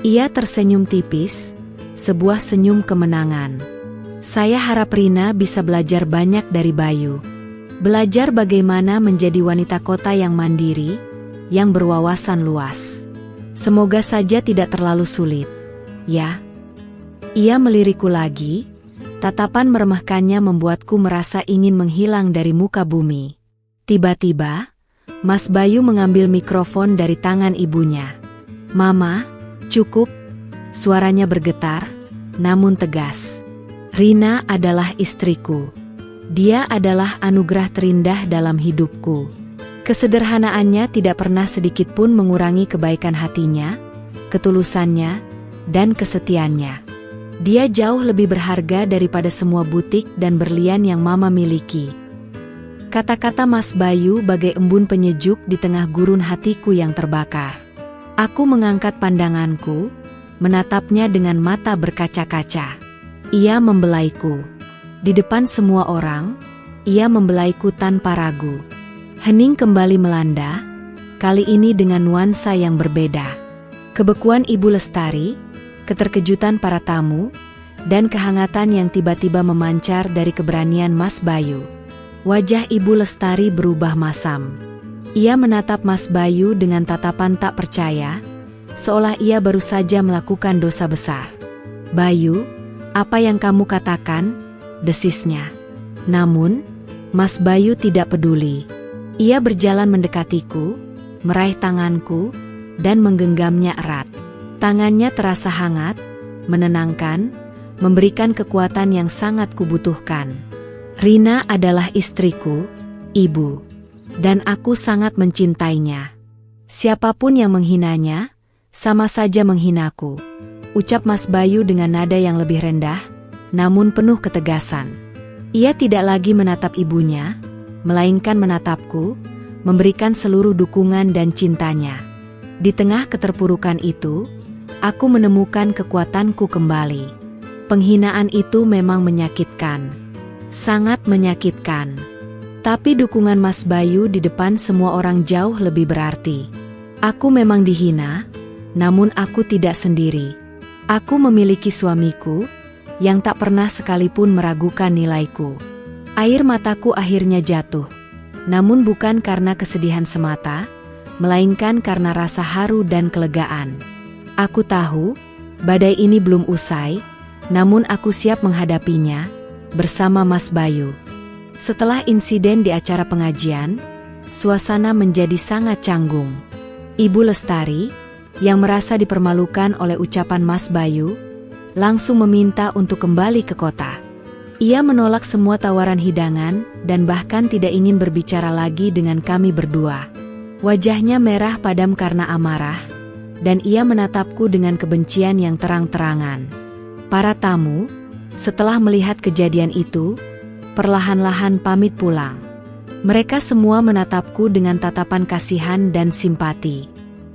Ia tersenyum tipis, sebuah senyum kemenangan. Saya harap Rina bisa belajar banyak dari Bayu. Belajar bagaimana menjadi wanita kota yang mandiri, yang berwawasan luas. Semoga saja tidak terlalu sulit, ya. Ia melirikku lagi, tatapan meremehkannya membuatku merasa ingin menghilang dari muka bumi. Tiba-tiba, Mas Bayu mengambil mikrofon dari tangan ibunya. "Mama, cukup." Suaranya bergetar, namun tegas. "Rina adalah istriku. Dia adalah anugerah terindah dalam hidupku." Kesederhanaannya tidak pernah sedikit pun mengurangi kebaikan hatinya, ketulusannya, dan kesetiaannya. Dia jauh lebih berharga daripada semua butik dan berlian yang Mama miliki. Kata-kata Mas Bayu bagai embun penyejuk di tengah gurun hatiku yang terbakar. Aku mengangkat pandanganku, menatapnya dengan mata berkaca-kaca. Ia membelaiku. Di depan semua orang, ia membelaiku tanpa ragu. Hening kembali melanda, kali ini dengan nuansa yang berbeda. Kebekuan Ibu Lestari, keterkejutan para tamu, dan kehangatan yang tiba-tiba memancar dari keberanian Mas Bayu. Wajah Ibu Lestari berubah masam. Ia menatap Mas Bayu dengan tatapan tak percaya, seolah ia baru saja melakukan dosa besar. "Bayu, apa yang kamu katakan?" desisnya. Namun, Mas Bayu tidak peduli. Ia berjalan mendekatiku, meraih tanganku, dan menggenggamnya erat. Tangannya terasa hangat, menenangkan, memberikan kekuatan yang sangat kubutuhkan. "Rina adalah istriku, Ibu, dan aku sangat mencintainya. Siapapun yang menghinanya, sama saja menghinaku," ucap Mas Bayu dengan nada yang lebih rendah, namun penuh ketegasan. Ia tidak lagi menatap ibunya, melainkan menatapku, memberikan seluruh dukungan dan cintanya. Di tengah keterpurukan itu, aku menemukan kekuatanku kembali. Penghinaan itu memang menyakitkan. Sangat menyakitkan. Tapi dukungan Mas Bayu di depan semua orang jauh lebih berarti. Aku memang dihina, namun aku tidak sendiri. Aku memiliki suamiku, yang tak pernah sekalipun meragukan nilaiku. Air mataku akhirnya jatuh. Namun bukan karena kesedihan semata, melainkan karena rasa haru dan kelegaan. Aku tahu, badai ini belum usai, namun aku siap menghadapinya, bersama Mas Bayu. Setelah insiden di acara pengajian, suasana menjadi sangat canggung. Ibu Lestari, yang merasa dipermalukan oleh ucapan Mas Bayu, langsung meminta untuk kembali ke kota. Ia menolak semua tawaran hidangan dan bahkan tidak ingin berbicara lagi dengan kami berdua. Wajahnya merah padam karena amarah, dan ia menatapku dengan kebencian yang terang-terangan. Para tamu, setelah melihat kejadian itu, perlahan-lahan pamit pulang. Mereka semua menatapku dengan tatapan kasihan dan simpati.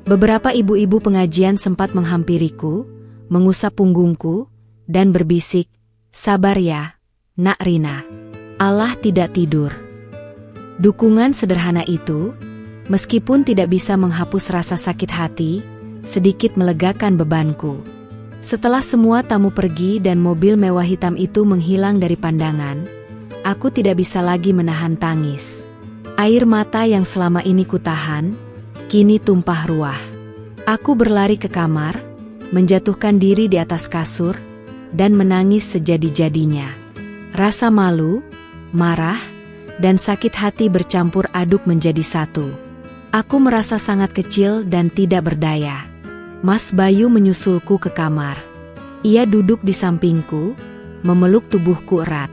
Beberapa ibu-ibu pengajian sempat menghampiriku, mengusap punggungku, dan berbisik, "Sabar ya, Nak Rina. Allah tidak tidur." Dukungan sederhana itu, meskipun tidak bisa menghapus rasa sakit hati, sedikit melegakan bebanku. Setelah semua tamu pergi dan mobil mewah hitam itu menghilang dari pandangan, aku tidak bisa lagi menahan tangis. Air mata yang selama ini kutahan, kini tumpah ruah. Aku berlari ke kamar, menjatuhkan diri di atas kasur, dan menangis sejadi-jadinya. Rasa malu, marah, dan sakit hati bercampur aduk menjadi satu. Aku merasa sangat kecil dan tidak berdaya. Mas Bayu menyusulku ke kamar. Ia duduk di sampingku, memeluk tubuhku erat.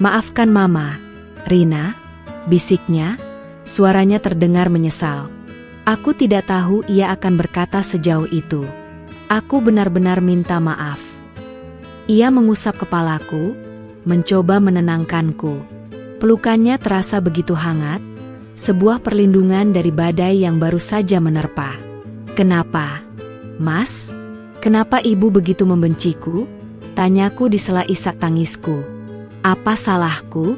"Maafkan Mama, Rina," bisiknya, suaranya terdengar menyesal. Aku tidak tahu ia akan berkata sejauh itu. Aku benar-benar minta maaf. Ia mengusap kepalaku, mencoba menenangkanku. Pelukannya terasa begitu hangat, sebuah perlindungan dari badai yang baru saja menerpa. "Kenapa, Mas? Kenapa ibu begitu membenciku?" tanyaku di sela isak tangisku. "Apa salahku?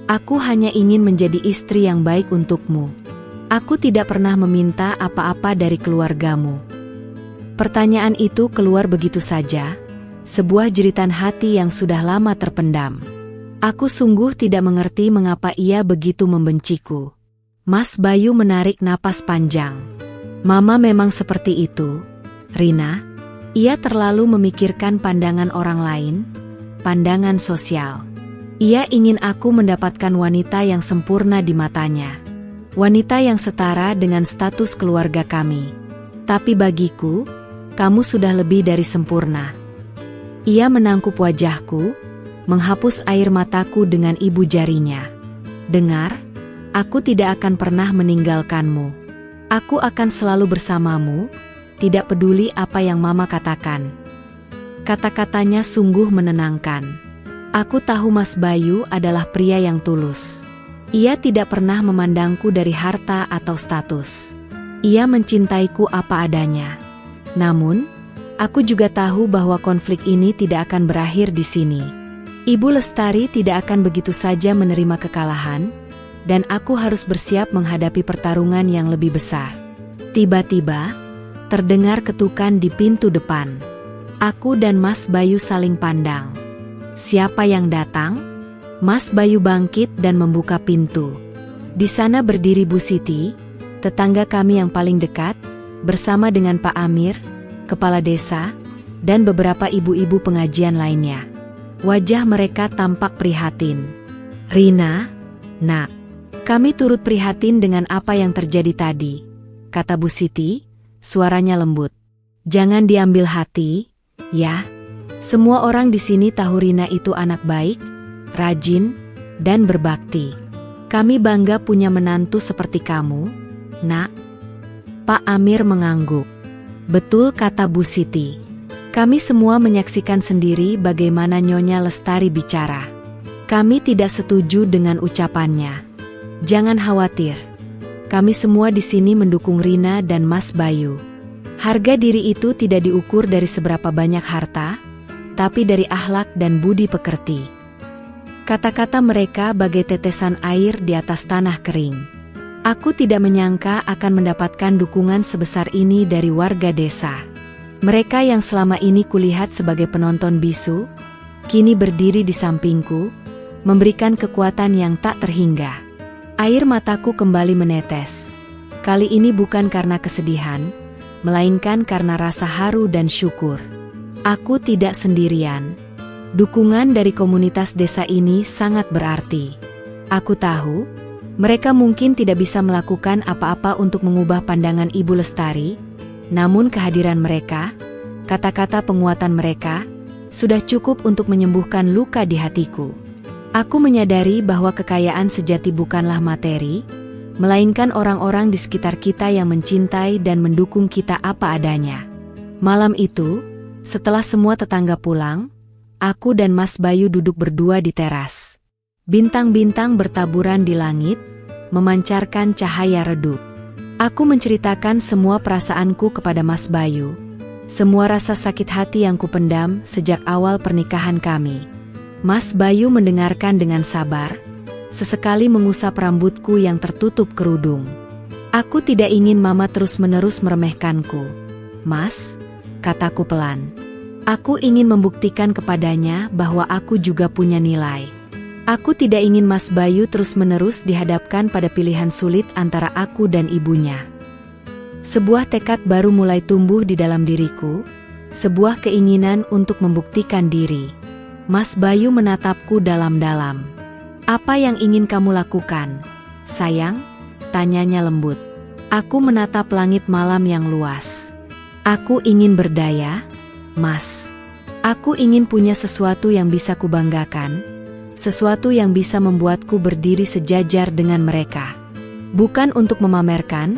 Aku hanya ingin menjadi istri yang baik untukmu. Aku tidak pernah meminta apa-apa dari keluargamu." Pertanyaan itu keluar begitu saja, sebuah jeritan hati yang sudah lama terpendam. Aku sungguh tidak mengerti mengapa ia begitu membenciku. Mas Bayu menarik napas panjang. "Mama memang seperti itu, Rina. Ia terlalu memikirkan pandangan orang lain, pandangan sosial. Ia ingin aku mendapatkan wanita yang sempurna di matanya. Wanita yang setara dengan status keluarga kami. Tapi bagiku, kamu sudah lebih dari sempurna." Ia menangkup wajahku, menghapus air mataku dengan ibu jarinya. "Dengar, aku tidak akan pernah meninggalkanmu. Aku akan selalu bersamamu, tidak peduli apa yang Mama katakan." Kata-katanya sungguh menenangkan. Aku tahu Mas Bayu adalah pria yang tulus. Ia tidak pernah memandangku dari harta atau status. Ia mencintaiku apa adanya. Namun, aku juga tahu bahwa konflik ini tidak akan berakhir di sini. Ibu Lestari tidak akan begitu saja menerima kekalahan, dan aku harus bersiap menghadapi pertarungan yang lebih besar. Tiba-tiba, terdengar ketukan di pintu depan. Aku dan Mas Bayu saling pandang. Siapa yang datang? Mas Bayu bangkit dan membuka pintu. Di sana berdiri Bu Siti, tetangga kami yang paling dekat, bersama dengan Pak Amir, kepala desa, dan beberapa ibu-ibu pengajian lainnya. Wajah mereka tampak prihatin. "Rina, Nak, kami turut prihatin dengan apa yang terjadi tadi," kata Bu Siti, suaranya lembut. "Jangan diambil hati, ya. Semua orang di sini tahu Rina itu anak baik, rajin, dan berbakti. Kami bangga punya menantu seperti kamu, Nak." Pak Amir mengangguk. "Betul," kata Bu Siti. "Kami semua menyaksikan sendiri bagaimana Nyonya Lestari bicara. Kami tidak setuju dengan ucapannya. Jangan khawatir. Kami semua di sini mendukung Rina dan Mas Bayu. Harga diri itu tidak diukur dari seberapa banyak harta, tapi dari akhlak dan budi pekerti." Kata-kata mereka bagai tetesan air di atas tanah kering. Aku tidak menyangka akan mendapatkan dukungan sebesar ini dari warga desa. Mereka yang selama ini kulihat sebagai penonton bisu, kini berdiri di sampingku, memberikan kekuatan yang tak terhingga. Air mataku kembali menetes. Kali ini bukan karena kesedihan, melainkan karena rasa haru dan syukur. Aku tidak sendirian. Dukungan dari komunitas desa ini sangat berarti. Aku tahu, mereka mungkin tidak bisa melakukan apa-apa untuk mengubah pandangan Ibu Lestari, namun kehadiran mereka, kata-kata penguatan mereka, sudah cukup untuk menyembuhkan luka di hatiku. Aku menyadari bahwa kekayaan sejati bukanlah materi, melainkan orang-orang di sekitar kita yang mencintai dan mendukung kita apa adanya. Malam itu, setelah semua tetangga pulang, aku dan Mas Bayu duduk berdua di teras. Bintang-bintang bertaburan di langit, memancarkan cahaya redup. Aku menceritakan semua perasaanku kepada Mas Bayu, semua rasa sakit hati yang kupendam sejak awal pernikahan kami. Mas Bayu mendengarkan dengan sabar, sesekali mengusap rambutku yang tertutup kerudung. "Aku tidak ingin Mama terus-menerus meremehkanku, Mas," kataku pelan. "Aku ingin membuktikan kepadanya bahwa aku juga punya nilai. Aku tidak ingin Mas Bayu terus-menerus dihadapkan pada pilihan sulit antara aku dan ibunya." Sebuah tekad baru mulai tumbuh di dalam diriku, sebuah keinginan untuk membuktikan diri. Mas Bayu menatapku dalam-dalam. "Apa yang ingin kamu lakukan, sayang?" tanyanya lembut. Aku menatap langit malam yang luas. "Aku ingin berdaya, Mas. Aku ingin punya sesuatu yang bisa kubanggakan, sesuatu yang bisa membuatku berdiri sejajar dengan mereka. Bukan untuk memamerkan,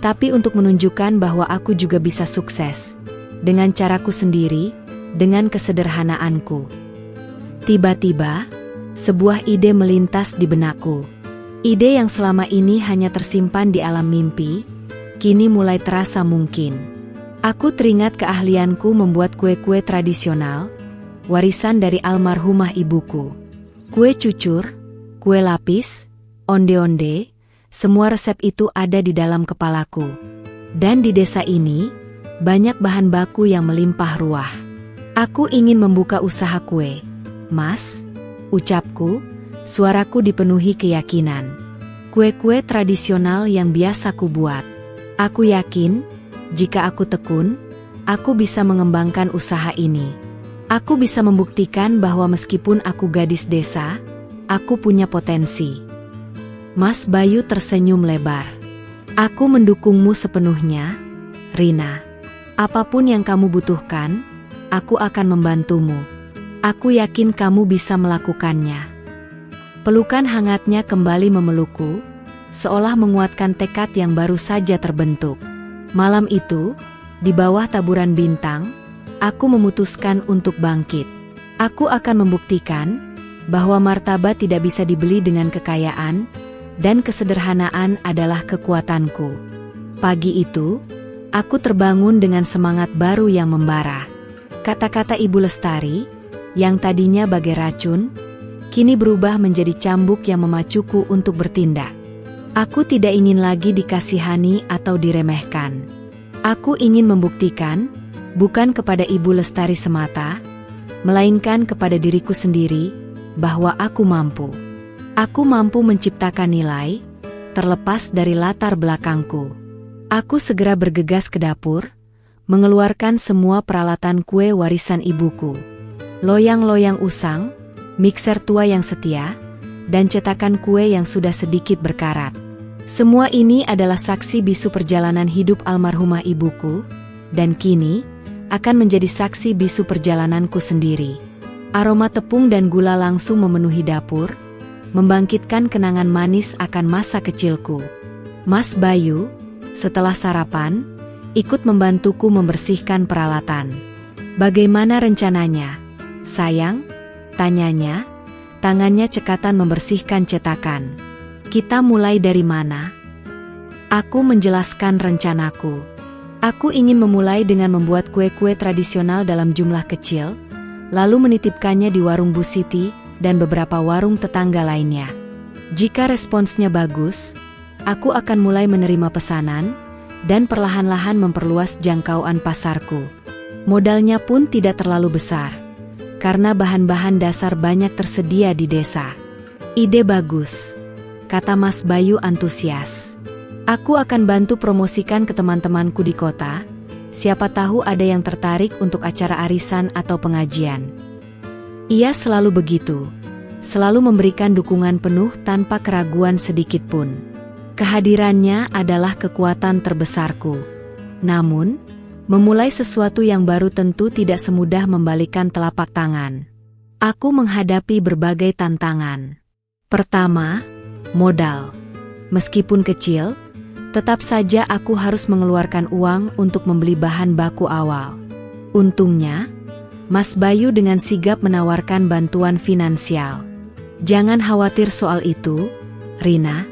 tapi untuk menunjukkan bahwa aku juga bisa sukses, dengan caraku sendiri, dengan kesederhanaanku." Tiba-tiba, Sebuah ide melintas di benakku. Ide yang selama ini hanya tersimpan di alam mimpi, kini mulai terasa mungkin. Aku teringat keahlianku membuat kue-kue tradisional, warisan dari almarhumah ibuku. Kue cucur, kue lapis, onde-onde, semua resep itu ada di dalam kepalaku. Dan di desa ini, banyak bahan baku yang melimpah ruah. Aku ingin membuka usaha kue, Mas, ucapku, suaraku dipenuhi keyakinan. Kue-kue tradisional yang biasa ku buat. Aku yakin, jika aku tekun, aku bisa mengembangkan usaha ini. Aku bisa membuktikan bahwa meskipun aku gadis desa, aku punya potensi. Mas Bayu tersenyum lebar. Aku mendukungmu sepenuhnya, Rina. Apapun yang kamu butuhkan, aku akan membantumu. Aku yakin kamu bisa melakukannya. Pelukan hangatnya kembali memelukku, seolah menguatkan tekad yang baru saja terbentuk. Malam itu, di bawah taburan bintang, aku memutuskan untuk bangkit. Aku akan membuktikan bahwa martabat tidak bisa dibeli dengan kekayaan, dan kesederhanaan adalah kekuatanku. Pagi itu, aku terbangun dengan semangat baru yang membara. Kata-kata Ibu Lestari, yang tadinya bagai racun, kini berubah menjadi cambuk yang memacuku untuk bertindak. Aku tidak ingin lagi dikasihani atau diremehkan. Aku ingin membuktikan, bukan kepada Ibu Lestari semata, melainkan kepada diriku sendiri, bahwa aku mampu. Aku mampu menciptakan nilai, terlepas dari latar belakangku. Aku segera bergegas ke dapur, mengeluarkan semua peralatan kue warisan ibuku. Loyang-loyang usang, mixer tua yang setia, dan cetakan kue yang sudah sedikit berkarat. Semua ini adalah saksi bisu perjalanan hidup almarhumah ibuku, dan kini akan menjadi saksi bisu perjalananku sendiri. Aroma tepung dan gula langsung memenuhi dapur, membangkitkan kenangan manis akan masa kecilku. Mas Bayu, setelah sarapan, ikut membantuku membersihkan peralatan. Bagaimana rencananya, sayang? Tanyanya, tangannya cekatan membersihkan cetakan. Kita mulai dari mana? Aku menjelaskan rencanaku. Aku ingin memulai dengan membuat kue-kue tradisional dalam jumlah kecil, lalu menitipkannya di warung Bu Siti dan beberapa warung tetangga lainnya. Jika responsnya bagus, aku akan mulai menerima pesanan, dan perlahan-lahan memperluas jangkauan pasarku. Modalnya pun tidak terlalu besar, karena bahan-bahan dasar banyak tersedia di desa. Ide bagus, kata Mas Bayu antusias. Aku akan bantu promosikan ke teman-temanku di kota, siapa tahu ada yang tertarik untuk acara arisan atau pengajian. Ia selalu begitu, selalu memberikan dukungan penuh tanpa keraguan sedikitpun. Kehadirannya adalah kekuatan terbesarku. Namun, memulai sesuatu yang baru tentu tidak semudah membalikan telapak tangan. Aku menghadapi berbagai tantangan. Pertama, modal. Meskipun kecil, tetap saja aku harus mengeluarkan uang untuk membeli bahan baku awal. Untungnya, Mas Bayu dengan sigap menawarkan bantuan finansial. Jangan khawatir soal itu, Rina.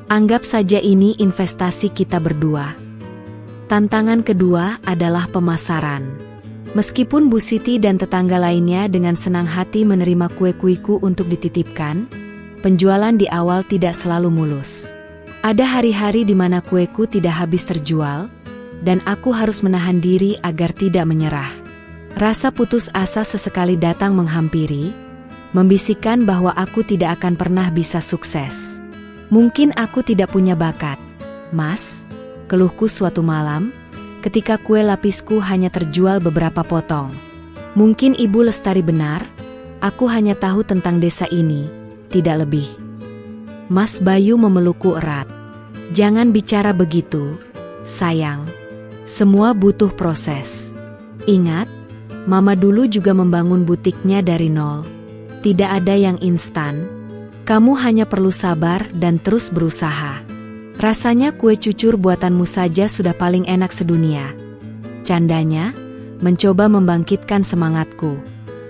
Anggap saja ini investasi kita berdua. Tantangan kedua adalah pemasaran. Meskipun Bu Siti dan tetangga lainnya dengan senang hati menerima kue-kueku untuk dititipkan, penjualan di awal tidak selalu mulus. Ada hari-hari di mana kueku tidak habis terjual, dan aku harus menahan diri agar tidak menyerah. Rasa putus asa sesekali datang menghampiri, membisikkan bahwa aku tidak akan pernah bisa sukses. Mungkin aku tidak punya bakat, Mas, keluhku suatu malam, ketika kue lapisku hanya terjual beberapa potong. Mungkin Ibu Lestari benar, aku hanya tahu tentang desa ini, tidak lebih. Mas Bayu memelukku erat. Jangan bicara begitu, sayang. Semua butuh proses. Ingat, Mama dulu juga membangun butiknya dari nol. Tidak ada yang instan. Kamu hanya perlu sabar dan terus berusaha. Rasanya kue cucur buatanmu saja sudah paling enak sedunia. Candanya, mencoba membangkitkan semangatku.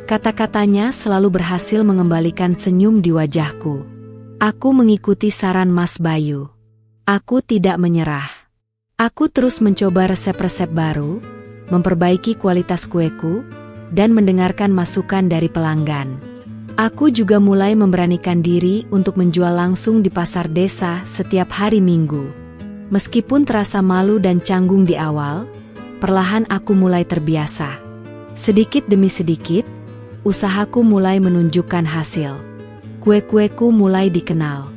Kata-katanya selalu berhasil mengembalikan senyum di wajahku. Aku mengikuti saran Mas Bayu. Aku tidak menyerah. Aku terus mencoba resep-resep baru, memperbaiki kualitas kueku, dan mendengarkan masukan dari pelanggan. Aku juga mulai memberanikan diri untuk menjual langsung di pasar desa setiap hari Minggu. Meskipun terasa malu dan canggung di awal, perlahan aku mulai terbiasa. Sedikit demi sedikit, usahaku mulai menunjukkan hasil. Kue-kueku mulai dikenal.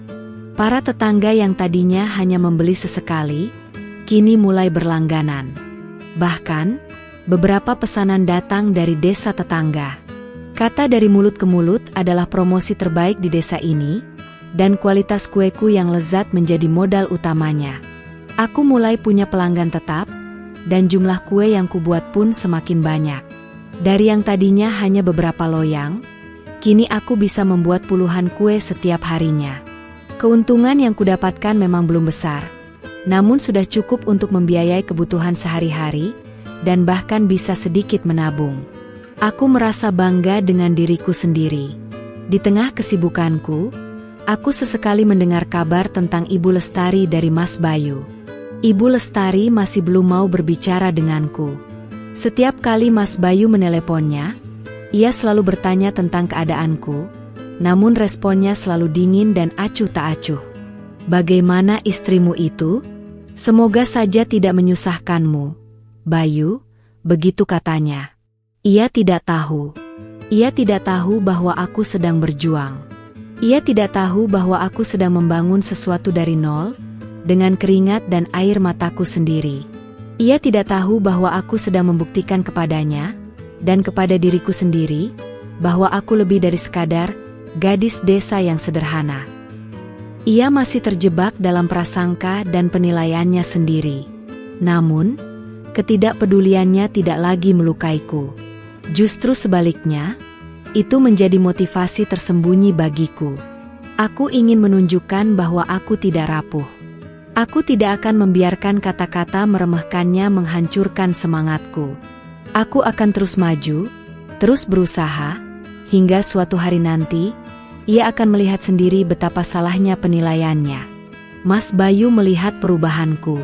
Para tetangga yang tadinya hanya membeli sesekali, kini mulai berlangganan. Bahkan, beberapa pesanan datang dari desa tetangga. Kata dari mulut ke mulut adalah promosi terbaik di desa ini, dan kualitas kueku yang lezat menjadi modal utamanya. Aku mulai punya pelanggan tetap, dan jumlah kue yang kubuat pun semakin banyak. Dari yang tadinya hanya beberapa loyang, kini aku bisa membuat puluhan kue setiap harinya. Keuntungan yang kudapatkan memang belum besar, namun sudah cukup untuk membiayai kebutuhan sehari-hari, dan bahkan bisa sedikit menabung. Aku merasa bangga dengan diriku sendiri. Di tengah kesibukanku, aku sesekali mendengar kabar tentang Ibu Lestari dari Mas Bayu. Ibu Lestari masih belum mau berbicara denganku. Setiap kali Mas Bayu meneleponnya, ia selalu bertanya tentang keadaanku, namun responnya selalu dingin dan acuh tak acuh. "Bagaimana istrimu itu? Semoga saja tidak menyusahkanmu, Bayu," begitu katanya. Ia tidak tahu. Ia tidak tahu bahwa aku sedang berjuang. Ia tidak tahu bahwa aku sedang membangun sesuatu dari nol, dengan keringat dan air mataku sendiri. Ia tidak tahu bahwa aku sedang membuktikan kepadanya, dan kepada diriku sendiri, bahwa aku lebih dari sekadar gadis desa yang sederhana. Ia masih terjebak dalam prasangka dan penilaiannya sendiri. Namun, ketidakpeduliannya tidak lagi melukaiku. Justru sebaliknya, itu menjadi motivasi tersembunyi bagiku. Aku ingin menunjukkan bahwa aku tidak rapuh. Aku tidak akan membiarkan kata-kata meremehkannya menghancurkan semangatku. Aku akan terus maju, terus berusaha, hingga suatu hari nanti, ia akan melihat sendiri betapa salahnya penilaiannya. Mas Bayu melihat perubahanku.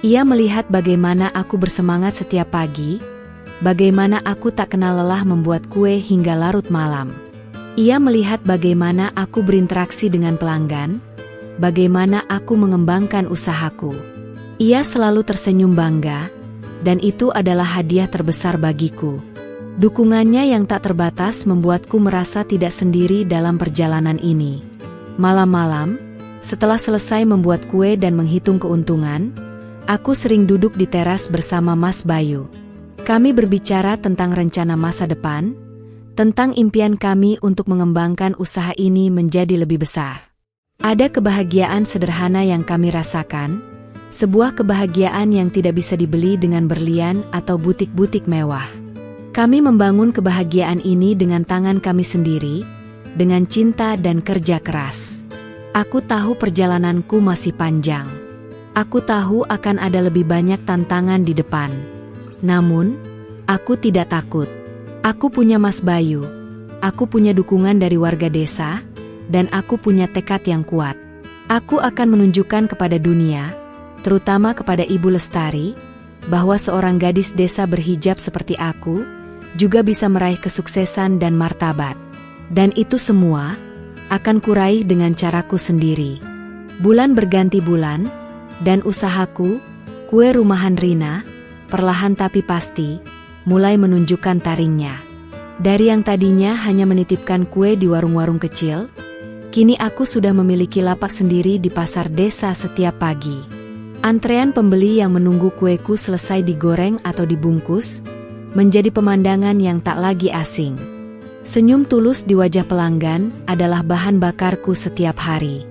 Ia melihat bagaimana aku bersemangat setiap pagi, bagaimana aku tak kenal lelah membuat kue hingga larut malam. Ia melihat bagaimana aku berinteraksi dengan pelanggan, bagaimana aku mengembangkan usahaku. Ia selalu tersenyum bangga, dan itu adalah hadiah terbesar bagiku. Dukungannya yang tak terbatas membuatku merasa tidak sendiri dalam perjalanan ini. Malam-malam, setelah selesai membuat kue dan menghitung keuntungan, aku sering duduk di teras bersama Mas Bayu. Kami berbicara tentang rencana masa depan, tentang impian kami untuk mengembangkan usaha ini menjadi lebih besar. Ada kebahagiaan sederhana yang kami rasakan, sebuah kebahagiaan yang tidak bisa dibeli dengan berlian atau butik-butik mewah. Kami membangun kebahagiaan ini dengan tangan kami sendiri, dengan cinta dan kerja keras. Aku tahu perjalananku masih panjang. Aku tahu akan ada lebih banyak tantangan di depan. Namun, aku tidak takut. Aku punya Mas Bayu, aku punya dukungan dari warga desa, dan aku punya tekad yang kuat. Aku akan menunjukkan kepada dunia, terutama kepada Ibu Lestari, bahwa seorang gadis desa berhijab seperti aku, juga bisa meraih kesuksesan dan martabat. Dan itu semua akan kuraih dengan caraku sendiri. Bulan berganti bulan, dan usahaku, kue rumahan Rina, perlahan tapi pasti, mulai menunjukkan taringnya. Dari yang tadinya hanya menitipkan kue di warung-warung kecil, kini aku sudah memiliki lapak sendiri di pasar desa setiap pagi. Antrean pembeli yang menunggu kueku selesai digoreng atau dibungkus, menjadi pemandangan yang tak lagi asing. Senyum tulus di wajah pelanggan adalah bahan bakarku setiap hari.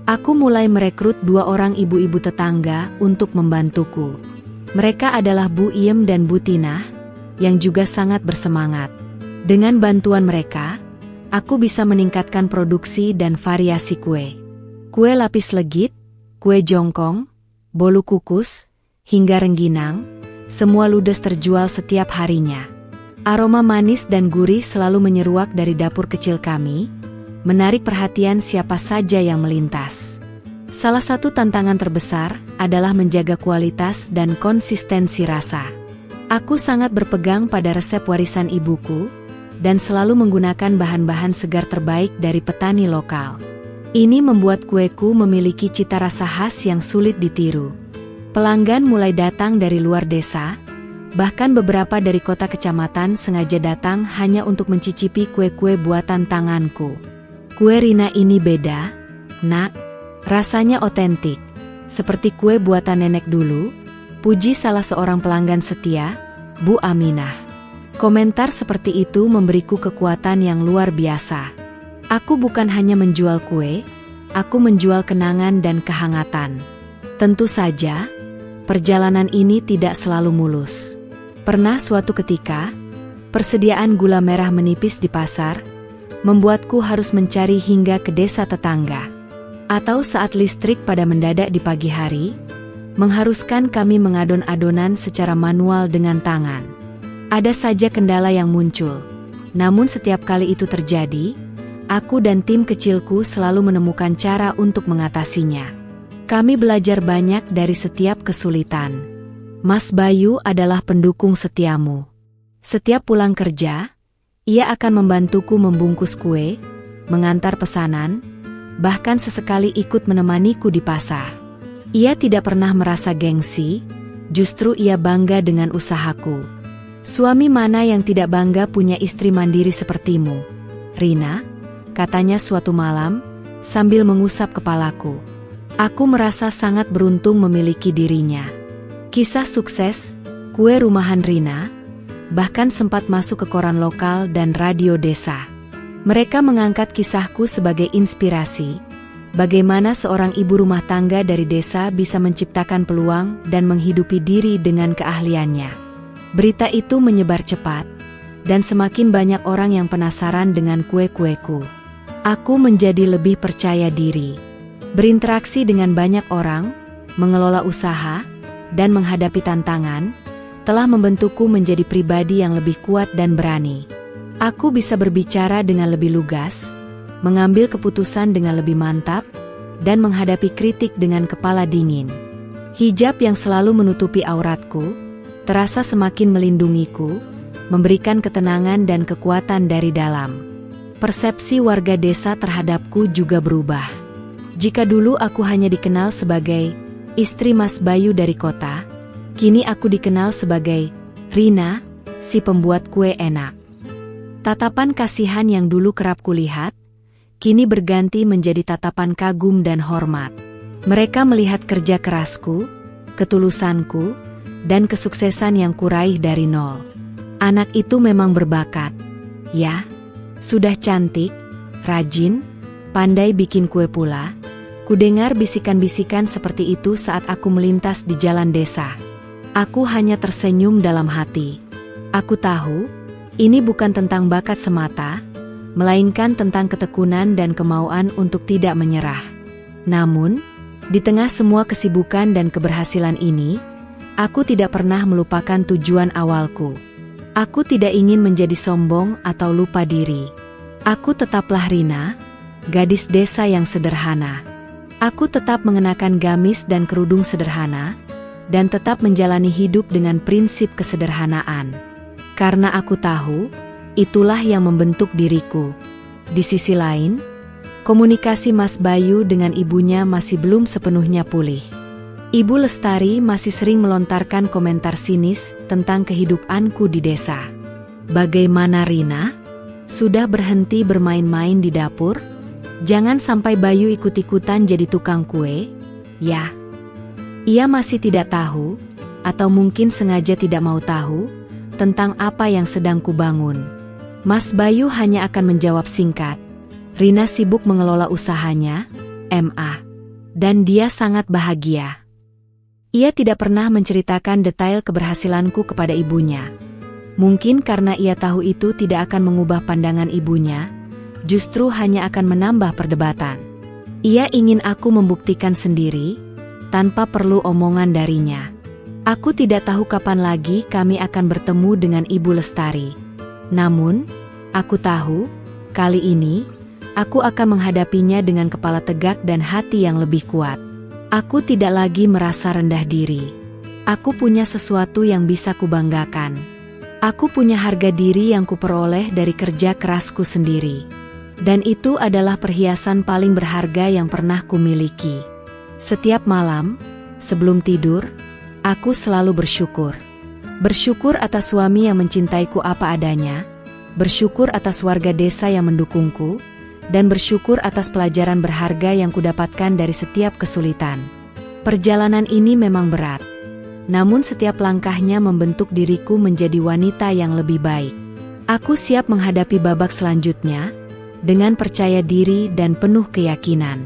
Aku mulai merekrut 2 orang ibu-ibu tetangga untuk membantuku. Mereka adalah Bu Iem dan Bu Tinah, yang juga sangat bersemangat. Dengan bantuan mereka, aku bisa meningkatkan produksi dan variasi kue. Kue lapis legit, kue jongkong, bolu kukus, hingga rengginang, semua ludes terjual setiap harinya. Aroma manis dan gurih selalu menyeruak dari dapur kecil kami, menarik perhatian siapa saja yang melintas. Salah satu tantangan terbesar adalah menjaga kualitas dan konsistensi rasa. Aku sangat berpegang pada resep warisan ibuku, dan selalu menggunakan bahan-bahan segar terbaik dari petani lokal. Ini membuat kueku memiliki cita rasa khas yang sulit ditiru. Pelanggan mulai datang dari luar desa, bahkan beberapa dari kota kecamatan sengaja datang hanya untuk mencicipi kue-kue buatan tanganku. Kue Rina ini beda, nak. Rasanya otentik, seperti kue buatan nenek dulu, puji salah seorang pelanggan setia, Bu Aminah. Komentar seperti itu memberiku kekuatan yang luar biasa. Aku bukan hanya menjual kue, aku menjual kenangan dan kehangatan. Tentu saja, perjalanan ini tidak selalu mulus. Pernah suatu ketika, persediaan gula merah menipis di pasar, membuatku harus mencari hingga ke desa tetangga. Atau saat listrik pada mendadak di pagi hari, mengharuskan kami mengadon-adonan secara manual dengan tangan. Ada saja kendala yang muncul, namun setiap kali itu terjadi, aku dan tim kecilku selalu menemukan cara untuk mengatasinya. Kami belajar banyak dari setiap kesulitan. Mas Bayu adalah pendukung setiamu. Setiap pulang kerja, ia akan membantuku membungkus kue, mengantar pesanan, bahkan sesekali ikut menemaniku di pasar. Ia tidak pernah merasa gengsi, justru ia bangga dengan usahaku. Suami mana yang tidak bangga punya istri mandiri sepertimu, Rina, katanya suatu malam, sambil mengusap kepalaku. Aku merasa sangat beruntung memiliki dirinya. Kisah sukses, kue rumahan Rina, bahkan sempat masuk ke koran lokal dan radio desa. Mereka mengangkat kisahku sebagai inspirasi, bagaimana seorang ibu rumah tangga dari desa bisa menciptakan peluang dan menghidupi diri dengan keahliannya. Berita itu menyebar cepat, dan semakin banyak orang yang penasaran dengan kue-kueku. Aku menjadi lebih percaya diri. Berinteraksi dengan banyak orang, mengelola usaha, dan menghadapi tantangan, telah membentukku menjadi pribadi yang lebih kuat dan berani. Aku bisa berbicara dengan lebih lugas, mengambil keputusan dengan lebih mantap, dan menghadapi kritik dengan kepala dingin. Hijab yang selalu menutupi auratku, terasa semakin melindungiku, memberikan ketenangan dan kekuatan dari dalam. Persepsi warga desa terhadapku juga berubah. Jika dulu aku hanya dikenal sebagai istri Mas Bayu dari kota, kini aku dikenal sebagai Rina, si pembuat kue enak. Tatapan kasihan yang dulu kerap kulihat, kini berganti menjadi tatapan kagum dan hormat. Mereka melihat kerja kerasku, ketulusanku, dan kesuksesan yang kuraih dari nol. Anak itu memang berbakat. Ya, sudah cantik, rajin, pandai bikin kue pula. Kudengar bisikan-bisikan seperti itu saat aku melintas di jalan desa. Aku hanya tersenyum dalam hati. Aku tahu, ini bukan tentang bakat semata, melainkan tentang ketekunan dan kemauan untuk tidak menyerah. Namun, di tengah semua kesibukan dan keberhasilan ini, aku tidak pernah melupakan tujuan awalku. Aku tidak ingin menjadi sombong atau lupa diri. Aku tetaplah Rina, gadis desa yang sederhana. Aku tetap mengenakan gamis dan kerudung sederhana, dan tetap menjalani hidup dengan prinsip kesederhanaan. Karena aku tahu, itulah yang membentuk diriku. Di sisi lain, komunikasi Mas Bayu dengan ibunya masih belum sepenuhnya pulih. Ibu Lestari masih sering melontarkan komentar sinis tentang kehidupanku di desa. Bagaimana Rina? Sudah berhenti bermain-main di dapur? Jangan sampai Bayu ikut-ikutan jadi tukang kue, ya. Ia masih tidak tahu, atau mungkin sengaja tidak mau tahu, tentang apa yang sedang kubangun. Mas Bayu hanya akan menjawab singkat, Rina sibuk mengelola usahanya, MA. Dan dia sangat bahagia. Ia tidak pernah menceritakan detail keberhasilanku kepada ibunya. Mungkin karena ia tahu itu tidak akan mengubah pandangan ibunya, justru hanya akan menambah perdebatan. Ia ingin aku membuktikan sendiri, tanpa perlu omongan darinya. Aku tidak tahu kapan lagi kami akan bertemu dengan Ibu Lestari. Namun, aku tahu, kali ini, aku akan menghadapinya dengan kepala tegak dan hati yang lebih kuat. Aku tidak lagi merasa rendah diri. Aku punya sesuatu yang bisa kubanggakan. Aku punya harga diri yang kuperoleh dari kerja kerasku sendiri. Dan itu adalah perhiasan paling berharga yang pernah kumiliki. Setiap malam, sebelum tidur, aku selalu bersyukur. Bersyukur atas suami yang mencintaiku apa adanya, bersyukur atas warga desa yang mendukungku, dan bersyukur atas pelajaran berharga yang kudapatkan dari setiap kesulitan. Perjalanan ini memang berat, namun setiap langkahnya membentuk diriku menjadi wanita yang lebih baik. Aku siap menghadapi babak selanjutnya, dengan percaya diri dan penuh keyakinan.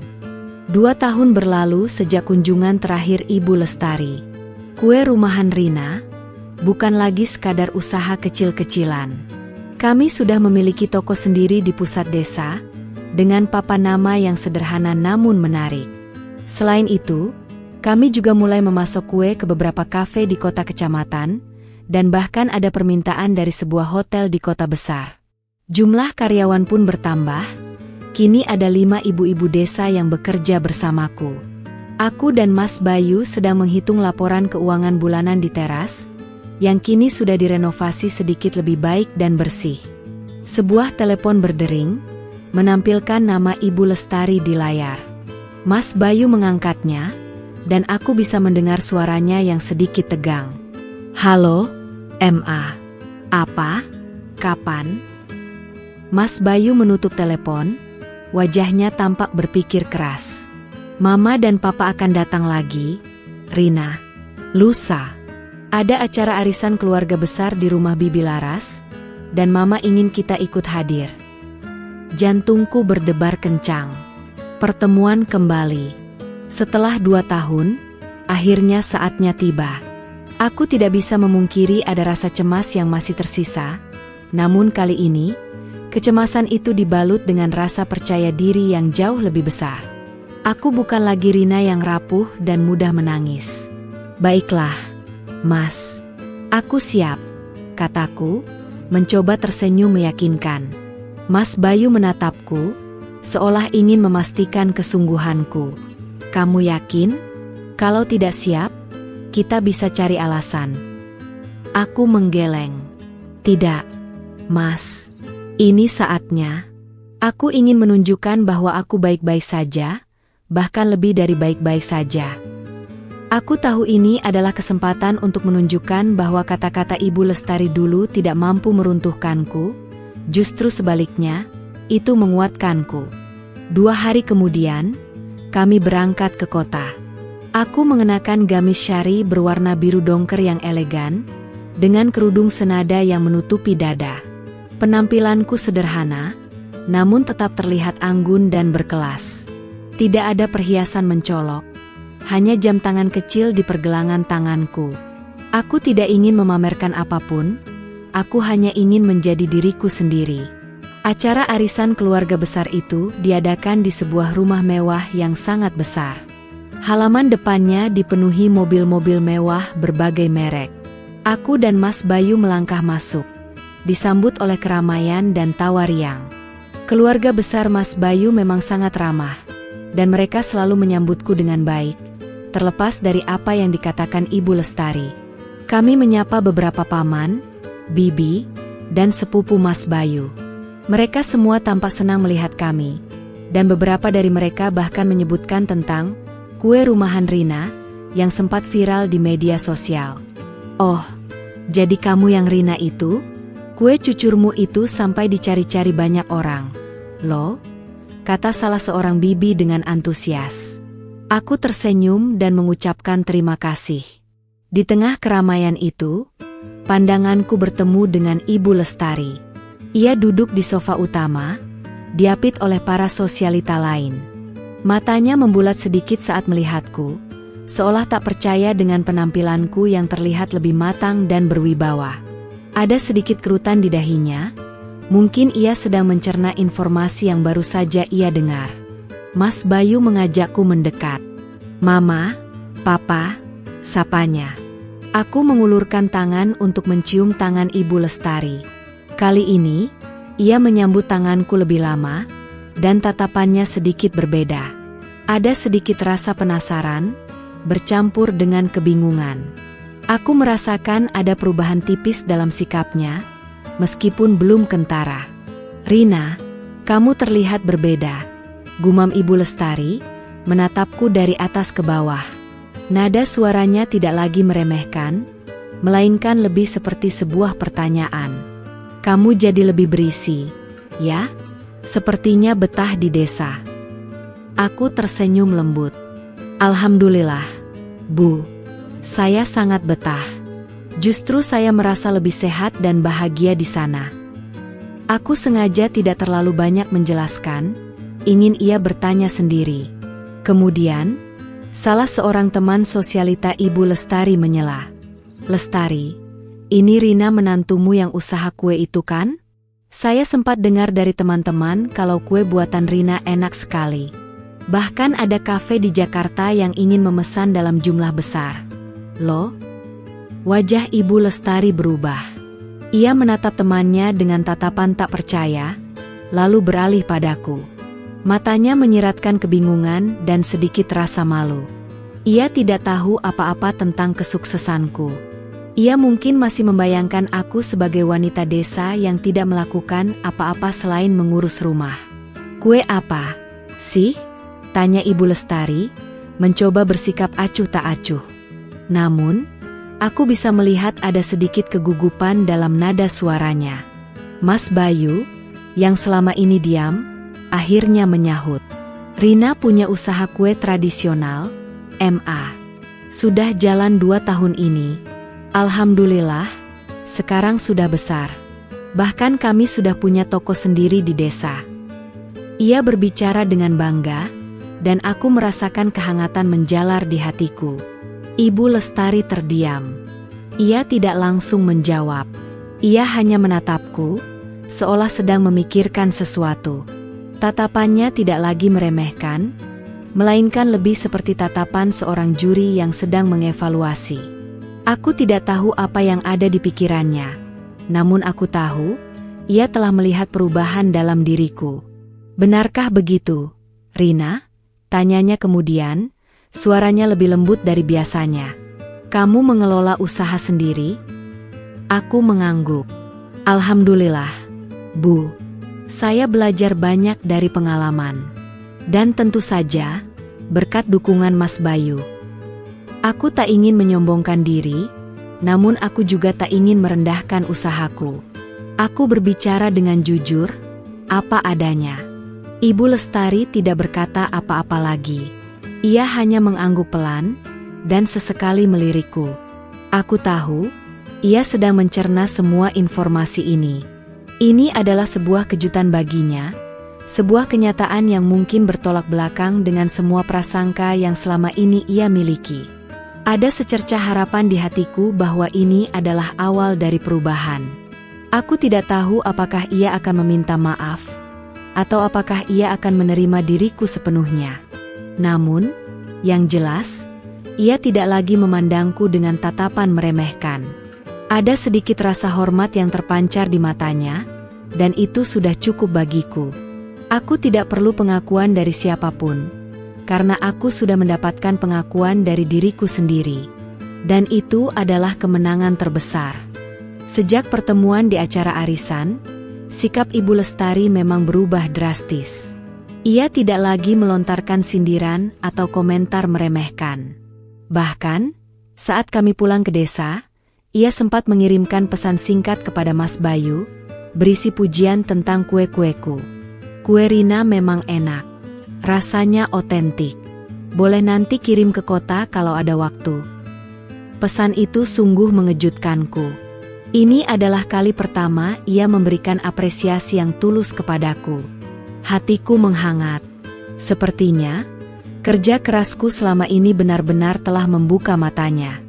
2 tahun berlalu sejak kunjungan terakhir Ibu Lestari. Kue rumahan Rina bukan lagi sekadar usaha kecil-kecilan. Kami sudah memiliki toko sendiri di pusat desa, dengan papan nama yang sederhana namun menarik. Selain itu, kami juga mulai memasok kue ke beberapa kafe di kota kecamatan, dan bahkan ada permintaan dari sebuah hotel di kota besar. Jumlah karyawan pun bertambah, kini ada 5 ibu-ibu desa yang bekerja bersamaku. Aku dan Mas Bayu sedang menghitung laporan keuangan bulanan di teras, yang kini sudah direnovasi sedikit lebih baik dan bersih. Sebuah telepon berdering, menampilkan nama Ibu Lestari di layar. Mas Bayu mengangkatnya, dan aku bisa mendengar suaranya yang sedikit tegang. "Halo, Ma. Apa? Kapan?" Mas Bayu menutup telepon, wajahnya tampak berpikir keras. "Mama dan Papa akan datang lagi, Rina. Lusa. Ada acara arisan keluarga besar di rumah Bibi Laras, dan Mama ingin kita ikut hadir." Jantungku berdebar kencang. Pertemuan kembali. Setelah 2 tahun, akhirnya saatnya tiba. Aku tidak bisa memungkiri ada rasa cemas yang masih tersisa, namun kali ini, kecemasan itu dibalut dengan rasa percaya diri yang jauh lebih besar. Aku bukan lagi Rina yang rapuh dan mudah menangis. "Baiklah, Mas. Aku siap," kataku, mencoba tersenyum meyakinkan. Mas Bayu menatapku, seolah ingin memastikan kesungguhanku. "Kamu yakin? Kalau tidak siap, kita bisa cari alasan." Aku menggeleng. "Tidak, Mas. Ini saatnya. Aku ingin menunjukkan bahwa aku baik-baik saja, bahkan lebih dari baik-baik saja. Aku tahu ini adalah kesempatan untuk menunjukkan bahwa kata-kata Ibu Lestari dulu tidak mampu meruntuhkanku, justru sebaliknya, itu menguatkanku." 2 hari kemudian, kami berangkat ke kota. Aku mengenakan gamis syari berwarna biru dongker yang elegan, dengan kerudung senada yang menutupi dada. Penampilanku sederhana, namun tetap terlihat anggun dan berkelas. Tidak ada perhiasan mencolok, hanya jam tangan kecil di pergelangan tanganku. Aku tidak ingin memamerkan apapun, aku hanya ingin menjadi diriku sendiri. Acara arisan keluarga besar itu diadakan di sebuah rumah mewah yang sangat besar. Halaman depannya dipenuhi mobil-mobil mewah berbagai merek. Aku dan Mas Bayu melangkah masuk, disambut oleh keramaian dan tawa riang. Keluarga besar Mas Bayu memang sangat ramah, dan mereka selalu menyambutku dengan baik, terlepas dari apa yang dikatakan Ibu Lestari. Kami menyapa beberapa paman, bibi, dan sepupu Mas Bayu. Mereka semua tampak senang melihat kami, dan beberapa dari mereka bahkan menyebutkan tentang kue rumahan Rina yang sempat viral di media sosial. "Oh, jadi kamu yang Rina itu? Kue cucurmu itu sampai dicari-cari banyak orang, loh," kata salah seorang bibi dengan antusias. Aku tersenyum dan mengucapkan terima kasih. Di tengah keramaian itu, pandanganku bertemu dengan Ibu Lestari. Ia duduk di sofa utama, diapit oleh para sosialita lain. Matanya membulat sedikit saat melihatku, seolah tak percaya dengan penampilanku yang terlihat lebih matang dan berwibawa. Ada sedikit kerutan di dahinya, mungkin ia sedang mencerna informasi yang baru saja ia dengar. Mas Bayu mengajakku mendekat. "Mama, Papa," sapanya. Aku mengulurkan tangan untuk mencium tangan Ibu Lestari. Kali ini, ia menyambut tanganku lebih lama, dan tatapannya sedikit berbeda. Ada sedikit rasa penasaran, bercampur dengan kebingungan. Aku merasakan ada perubahan tipis dalam sikapnya, meskipun belum kentara. "Rina, kamu terlihat berbeda," gumam Ibu Lestari, menatapku dari atas ke bawah. Nada suaranya tidak lagi meremehkan, melainkan lebih seperti sebuah pertanyaan. "Kamu jadi lebih berisi, ya? Sepertinya betah di desa." Aku tersenyum lembut. "Alhamdulillah, Bu. Saya sangat betah. Justru saya merasa lebih sehat dan bahagia di sana." Aku sengaja tidak terlalu banyak menjelaskan, ingin ia bertanya sendiri. Kemudian, salah seorang teman sosialita Ibu Lestari menyela. "Lestari, ini Rina menantumu yang usaha kue itu kan? Saya sempat dengar dari teman-teman kalau kue buatan Rina enak sekali. Bahkan ada kafe di Jakarta yang ingin memesan dalam jumlah besar." "Loh?" Wajah Ibu Lestari berubah. Ia menatap temannya dengan tatapan tak percaya, lalu beralih padaku. Matanya menyiratkan kebingungan dan sedikit rasa malu. Ia tidak tahu apa-apa tentang kesuksesanku. Ia mungkin masih membayangkan aku sebagai wanita desa yang tidak melakukan apa-apa selain mengurus rumah. "Kue apa sih?" tanya Ibu Lestari, mencoba bersikap acuh tak acuh. Namun, aku bisa melihat ada sedikit kegugupan dalam nada suaranya. Mas Bayu, yang selama ini diam, akhirnya menyahut. "Rina punya usaha kue tradisional, MA. Sudah jalan 2 tahun ini. Alhamdulillah, sekarang sudah besar. Bahkan kami sudah punya toko sendiri di desa." Ia berbicara dengan bangga, dan aku merasakan kehangatan menjalar di hatiku. Ibu Lestari terdiam. Ia tidak langsung menjawab. Ia hanya menatapku, seolah sedang memikirkan sesuatu. Tatapannya tidak lagi meremehkan, melainkan lebih seperti tatapan seorang juri yang sedang mengevaluasi. Aku tidak tahu apa yang ada di pikirannya, namun aku tahu, ia telah melihat perubahan dalam diriku. "Benarkah begitu, Rina?" tanyanya kemudian, suaranya lebih lembut dari biasanya. "Kamu mengelola usaha sendiri?" Aku mengangguk. "Alhamdulillah, Bu. Saya belajar banyak dari pengalaman. Dan tentu saja, berkat dukungan Mas Bayu. Aku tak ingin menyombongkan diri, namun aku juga tak ingin merendahkan usahaku. Aku berbicara dengan jujur, apa adanya." Ibu Lestari tidak berkata apa-apa lagi. Ia hanya mengangguk pelan, dan sesekali melirikku. Aku tahu, ia sedang mencerna semua informasi ini. Ini adalah sebuah kejutan baginya, sebuah kenyataan yang mungkin bertolak belakang dengan semua prasangka yang selama ini ia miliki. Ada secercah harapan di hatiku bahwa ini adalah awal dari perubahan. Aku tidak tahu apakah ia akan meminta maaf, atau apakah ia akan menerima diriku sepenuhnya. Namun, yang jelas, ia tidak lagi memandangku dengan tatapan meremehkan. Ada sedikit rasa hormat yang terpancar di matanya, dan itu sudah cukup bagiku. Aku tidak perlu pengakuan dari siapapun, karena aku sudah mendapatkan pengakuan dari diriku sendiri. Dan itu adalah kemenangan terbesar. Sejak pertemuan di acara arisan, sikap Ibu Lestari memang berubah drastis. Ia tidak lagi melontarkan sindiran atau komentar meremehkan. Bahkan, saat kami pulang ke desa, ia sempat mengirimkan pesan singkat kepada Mas Bayu, berisi pujian tentang kue-kueku. "Kue Rina memang enak. Rasanya otentik. Boleh nanti kirim ke kota kalau ada waktu." Pesan itu sungguh mengejutkanku. Ini adalah kali pertama ia memberikan apresiasi yang tulus kepadaku. Hatiku menghangat. Sepertinya, kerja kerasku selama ini benar-benar telah membuka matanya.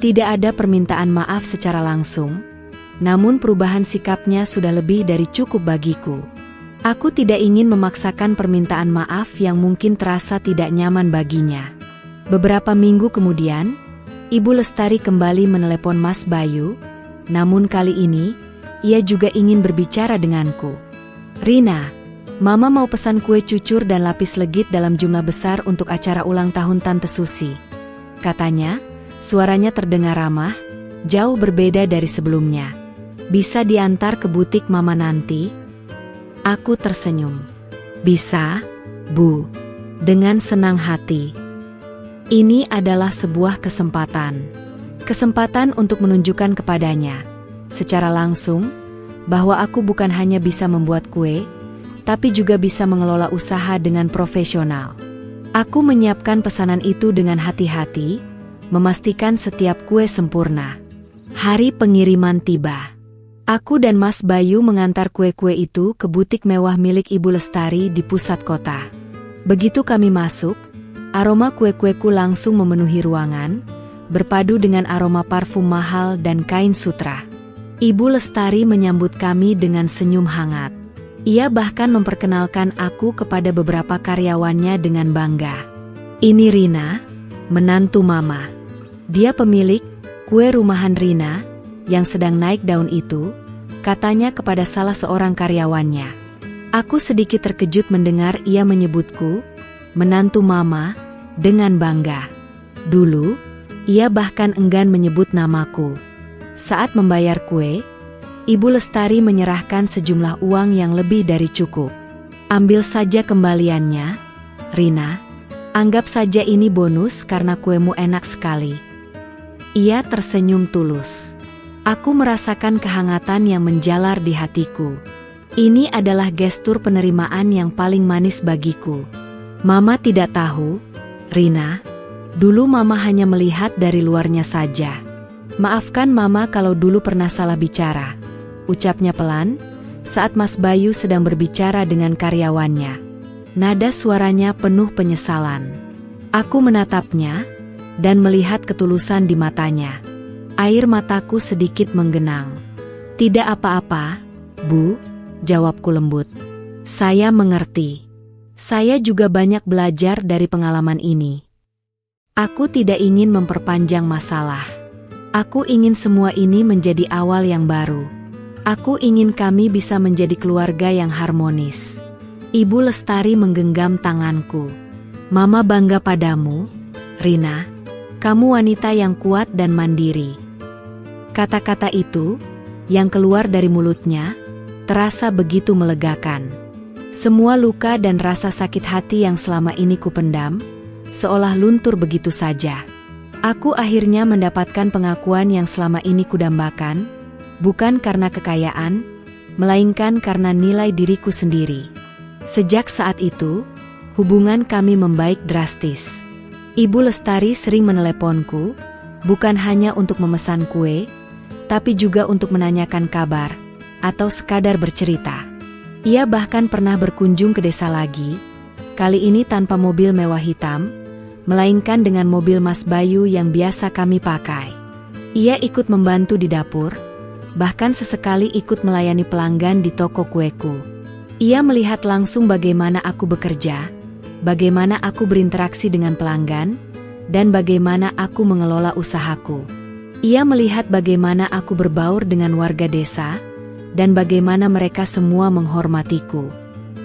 Tidak ada permintaan maaf secara langsung, namun perubahan sikapnya sudah lebih dari cukup bagiku. Aku tidak ingin memaksakan permintaan maaf yang mungkin terasa tidak nyaman baginya. Beberapa minggu kemudian, Ibu Lestari kembali menelepon Mas Bayu. Namun kali ini, ia juga ingin berbicara denganku. "Rina, Mama mau pesan kue cucur dan lapis legit dalam jumlah besar untuk acara ulang tahun Tante Susi," katanya. Suaranya terdengar ramah, jauh berbeda dari sebelumnya. "Bisa diantar ke butik Mama nanti?" Aku tersenyum. "Bisa, Bu." Dengan senang hati. Ini adalah sebuah kesempatan. Kesempatan untuk menunjukkan kepadanya, secara langsung, bahwa aku bukan hanya bisa membuat kue, tapi juga bisa mengelola usaha dengan profesional. Aku menyiapkan pesanan itu dengan hati-hati, memastikan setiap kue sempurna. Hari pengiriman tiba. Aku dan Mas Bayu mengantar kue-kue itu ke butik mewah milik Ibu Lestari di pusat kota. Begitu kami masuk, aroma kue-kueku langsung memenuhi ruangan, berpadu dengan aroma parfum mahal dan kain sutra. Ibu Lestari menyambut kami dengan senyum hangat. Ia bahkan memperkenalkan aku kepada beberapa karyawannya dengan bangga. "Ini Rina, menantu Mama." Dia pemilik kue rumahan Rina yang sedang naik daun itu, katanya kepada salah seorang karyawannya. Aku sedikit terkejut mendengar ia menyebutku, menantu Mama, dengan bangga. Dulu, ia bahkan enggan menyebut namaku. Saat membayar kue, Ibu Lestari menyerahkan sejumlah uang yang lebih dari cukup. "Ambil saja kembaliannya, Rina. Anggap saja ini bonus karena kuemu enak sekali." Ia tersenyum tulus. Aku merasakan kehangatan yang menjalar di hatiku. Ini adalah gestur penerimaan yang paling manis bagiku. Mama tidak tahu, Rina. Dulu Mama hanya melihat dari luarnya saja. "Maafkan Mama kalau dulu pernah salah bicara," ucapnya pelan, saat Mas Bayu sedang berbicara dengan karyawannya. Nada suaranya penuh penyesalan. Aku menatapnya, dan melihat ketulusan di matanya. Air mataku sedikit menggenang. "Tidak apa-apa, Bu," jawabku lembut. "Saya mengerti. Saya juga banyak belajar dari pengalaman ini. Aku tidak ingin memperpanjang masalah. Aku ingin semua ini menjadi awal yang baru. Aku ingin kami bisa menjadi keluarga yang harmonis." Ibu Lestari menggenggam tanganku. "Mama bangga padamu, Rina. Kamu wanita yang kuat dan mandiri." Kata-kata itu, yang keluar dari mulutnya, terasa begitu melegakan. Semua luka dan rasa sakit hati yang selama ini kupendam, seolah luntur begitu saja. Aku akhirnya mendapatkan pengakuan yang selama ini kudambakan, bukan karena kekayaan, melainkan karena nilai diriku sendiri. Sejak saat itu, hubungan kami membaik drastis. Ibu Lestari sering meneleponku, bukan hanya untuk memesan kue, tapi juga untuk menanyakan kabar, atau sekadar bercerita. Ia bahkan pernah berkunjung ke desa lagi, kali ini tanpa mobil mewah hitam, melainkan dengan mobil Mas Bayu yang biasa kami pakai. Ia ikut membantu di dapur, bahkan sesekali ikut melayani pelanggan di toko kueku. Ia melihat langsung bagaimana aku bekerja, bagaimana aku berinteraksi dengan pelanggan, dan bagaimana aku mengelola usahaku. Ia melihat bagaimana aku berbaur dengan warga desa, dan bagaimana mereka semua menghormatiku.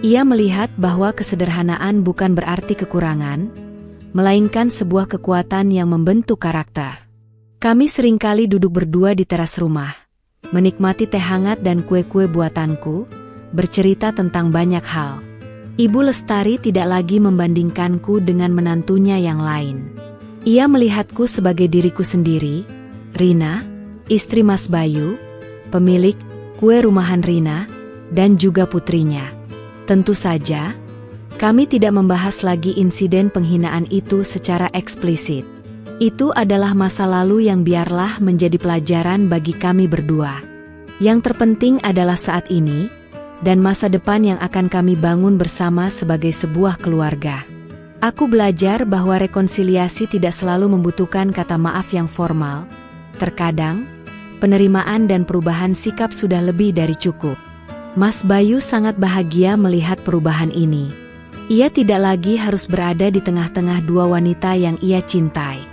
Ia melihat bahwa kesederhanaan bukan berarti kekurangan, melainkan sebuah kekuatan yang membentuk karakter. Kami seringkali duduk berdua di teras rumah, menikmati teh hangat dan kue-kue buatanku, bercerita tentang banyak hal. Ibu Lestari tidak lagi membandingkanku dengan menantunya yang lain. Ia melihatku sebagai diriku sendiri, Rina, istri Mas Bayu, pemilik kue rumahan Rina, dan juga putrinya. Tentu saja, kami tidak membahas lagi insiden penghinaan itu secara eksplisit. Itu adalah masa lalu yang biarlah menjadi pelajaran bagi kami berdua. Yang terpenting adalah saat ini, dan masa depan yang akan kami bangun bersama sebagai sebuah keluarga. Aku belajar bahwa rekonsiliasi tidak selalu membutuhkan kata maaf yang formal. Terkadang, penerimaan dan perubahan sikap sudah lebih dari cukup. Mas Bayu sangat bahagia melihat perubahan ini. Ia tidak lagi harus berada di tengah-tengah dua wanita yang ia cintai.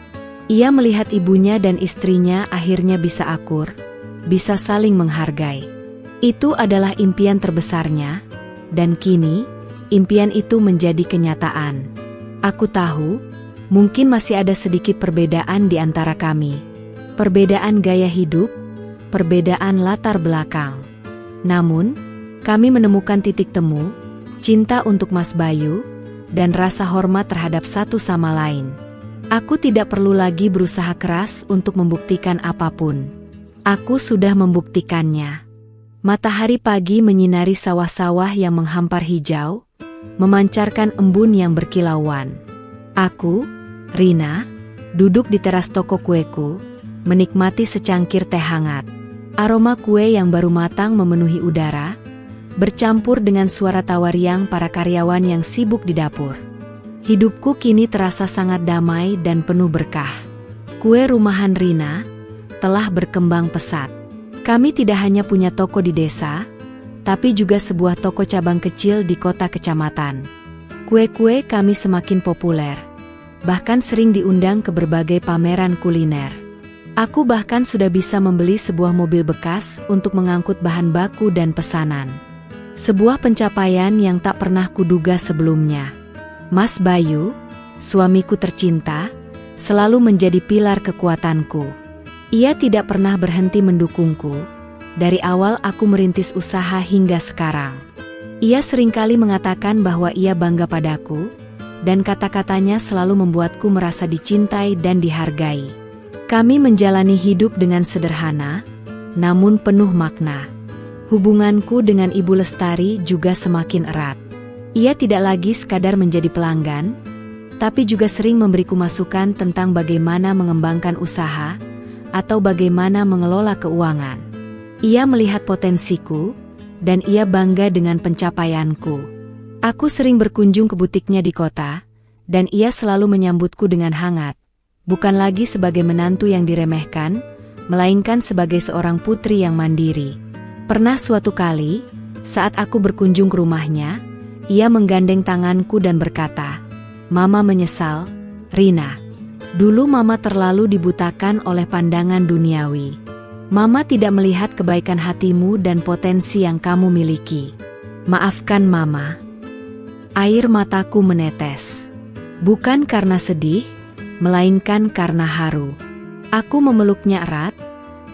Ia melihat ibunya dan istrinya akhirnya bisa akur, bisa saling menghargai. Itu adalah impian terbesarnya, dan kini, impian itu menjadi kenyataan. Aku tahu, mungkin masih ada sedikit perbedaan di antara kami. Perbedaan gaya hidup, perbedaan latar belakang. Namun, kami menemukan titik temu, cinta untuk Mas Bayu, dan rasa hormat terhadap satu sama lain. Aku tidak perlu lagi berusaha keras untuk membuktikan apapun. Aku sudah membuktikannya. Matahari pagi menyinari sawah-sawah yang menghampar hijau, memancarkan embun yang berkilauan. Aku, Rina, duduk di teras toko kueku, menikmati secangkir teh hangat. Aroma kue yang baru matang memenuhi udara, bercampur dengan suara tawa riang para karyawan yang sibuk di dapur. Hidupku kini terasa sangat damai dan penuh berkah. Kue rumahan Rina telah berkembang pesat. Kami tidak hanya punya toko di desa, tapi juga sebuah toko cabang kecil di kota kecamatan. Kue-kue kami semakin populer, bahkan sering diundang ke berbagai pameran kuliner. Aku bahkan sudah bisa membeli sebuah mobil bekas untuk mengangkut bahan baku dan pesanan. Sebuah pencapaian yang tak pernah kuduga sebelumnya. Mas Bayu, suamiku tercinta, selalu menjadi pilar kekuatanku. Ia tidak pernah berhenti mendukungku, dari awal aku merintis usaha hingga sekarang. Ia seringkali mengatakan bahwa ia bangga padaku, dan kata-katanya selalu membuatku merasa dicintai dan dihargai. Kami menjalani hidup dengan sederhana, namun penuh makna. Hubunganku dengan Ibu Lestari juga semakin erat. Ia tidak lagi sekadar menjadi pelanggan, tapi juga sering memberiku masukan tentang bagaimana mengembangkan usaha, atau bagaimana mengelola keuangan. Ia melihat potensiku, dan ia bangga dengan pencapaianku. Aku sering berkunjung ke butiknya di kota, dan ia selalu menyambutku dengan hangat. Bukan lagi sebagai menantu yang diremehkan, melainkan sebagai seorang putri yang mandiri. Pernah suatu kali, saat aku berkunjung ke rumahnya, ia menggandeng tanganku dan berkata, "Mama menyesal, Rina. Dulu Mama terlalu dibutakan oleh pandangan duniawi. Mama tidak melihat kebaikan hatimu dan potensi yang kamu miliki. Maafkan Mama." Air mataku menetes. Bukan karena sedih, melainkan karena haru. Aku memeluknya erat,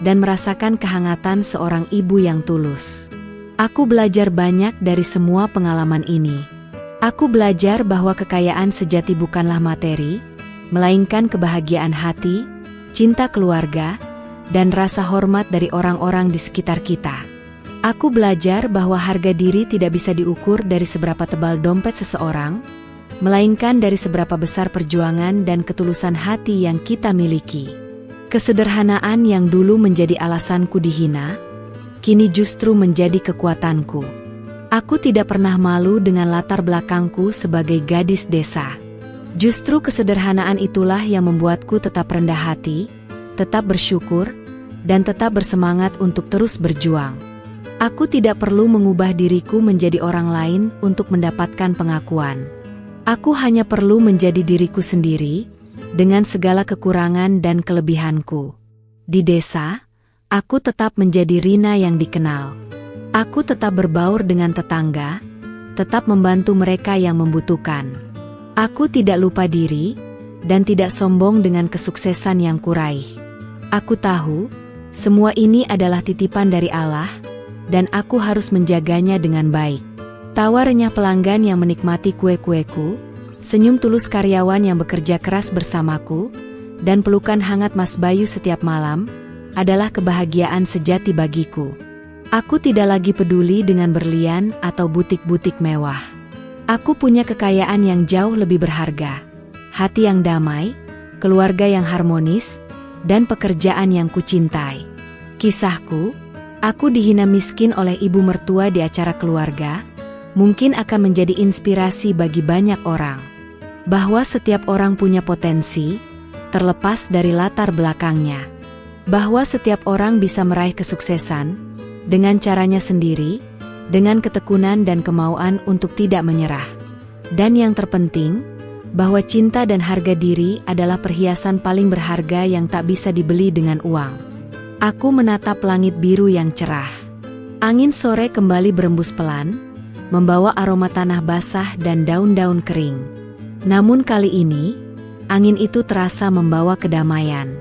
dan merasakan kehangatan seorang ibu yang tulus. Aku belajar banyak dari semua pengalaman ini. Aku belajar bahwa kekayaan sejati bukanlah materi, melainkan kebahagiaan hati, cinta keluarga, dan rasa hormat dari orang-orang di sekitar kita. Aku belajar bahwa harga diri tidak bisa diukur dari seberapa tebal dompet seseorang, melainkan dari seberapa besar perjuangan dan ketulusan hati yang kita miliki. Kesederhanaan yang dulu menjadi alasanku dihina, kini justru menjadi kekuatanku. Aku tidak pernah malu dengan latar belakangku sebagai gadis desa. Justru kesederhanaan itulah yang membuatku tetap rendah hati, tetap bersyukur, dan tetap bersemangat untuk terus berjuang. Aku tidak perlu mengubah diriku menjadi orang lain untuk mendapatkan pengakuan. Aku hanya perlu menjadi diriku sendiri, dengan segala kekurangan dan kelebihanku. Di desa, aku tetap menjadi Rina yang dikenal. Aku tetap berbaur dengan tetangga, tetap membantu mereka yang membutuhkan. Aku tidak lupa diri, dan tidak sombong dengan kesuksesan yang kuraih. Aku tahu, semua ini adalah titipan dari Allah, dan aku harus menjaganya dengan baik. Tawa renyah pelanggan yang menikmati kue-kueku, senyum tulus karyawan yang bekerja keras bersamaku, dan pelukan hangat Mas Bayu setiap malam, adalah kebahagiaan sejati bagiku. Aku tidak lagi peduli dengan berlian atau butik-butik mewah. Aku punya kekayaan yang jauh lebih berharga, hati yang damai, keluarga yang harmonis, dan pekerjaan yang kucintai. Kisahku, aku dihina miskin oleh ibu mertua di acara keluarga, mungkin akan menjadi inspirasi bagi banyak orang. Bahwa setiap orang punya potensi, terlepas dari latar belakangnya. Bahwa setiap orang bisa meraih kesuksesan, dengan caranya sendiri, dengan ketekunan dan kemauan untuk tidak menyerah. Dan yang terpenting, bahwa cinta dan harga diri adalah perhiasan paling berharga yang tak bisa dibeli dengan uang. Aku menatap langit biru yang cerah. Angin sore kembali berembus pelan, membawa aroma tanah basah dan daun-daun kering. Namun kali ini, angin itu terasa membawa kedamaian.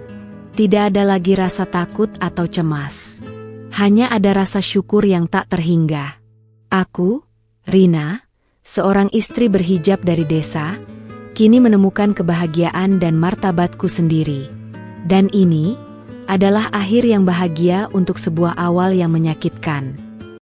Tidak ada lagi rasa takut atau cemas. Hanya ada rasa syukur yang tak terhingga. Aku, Rina, seorang istri berhijab dari desa, kini menemukan kebahagiaan dan martabatku sendiri. Dan ini adalah akhir yang bahagia untuk sebuah awal yang menyakitkan.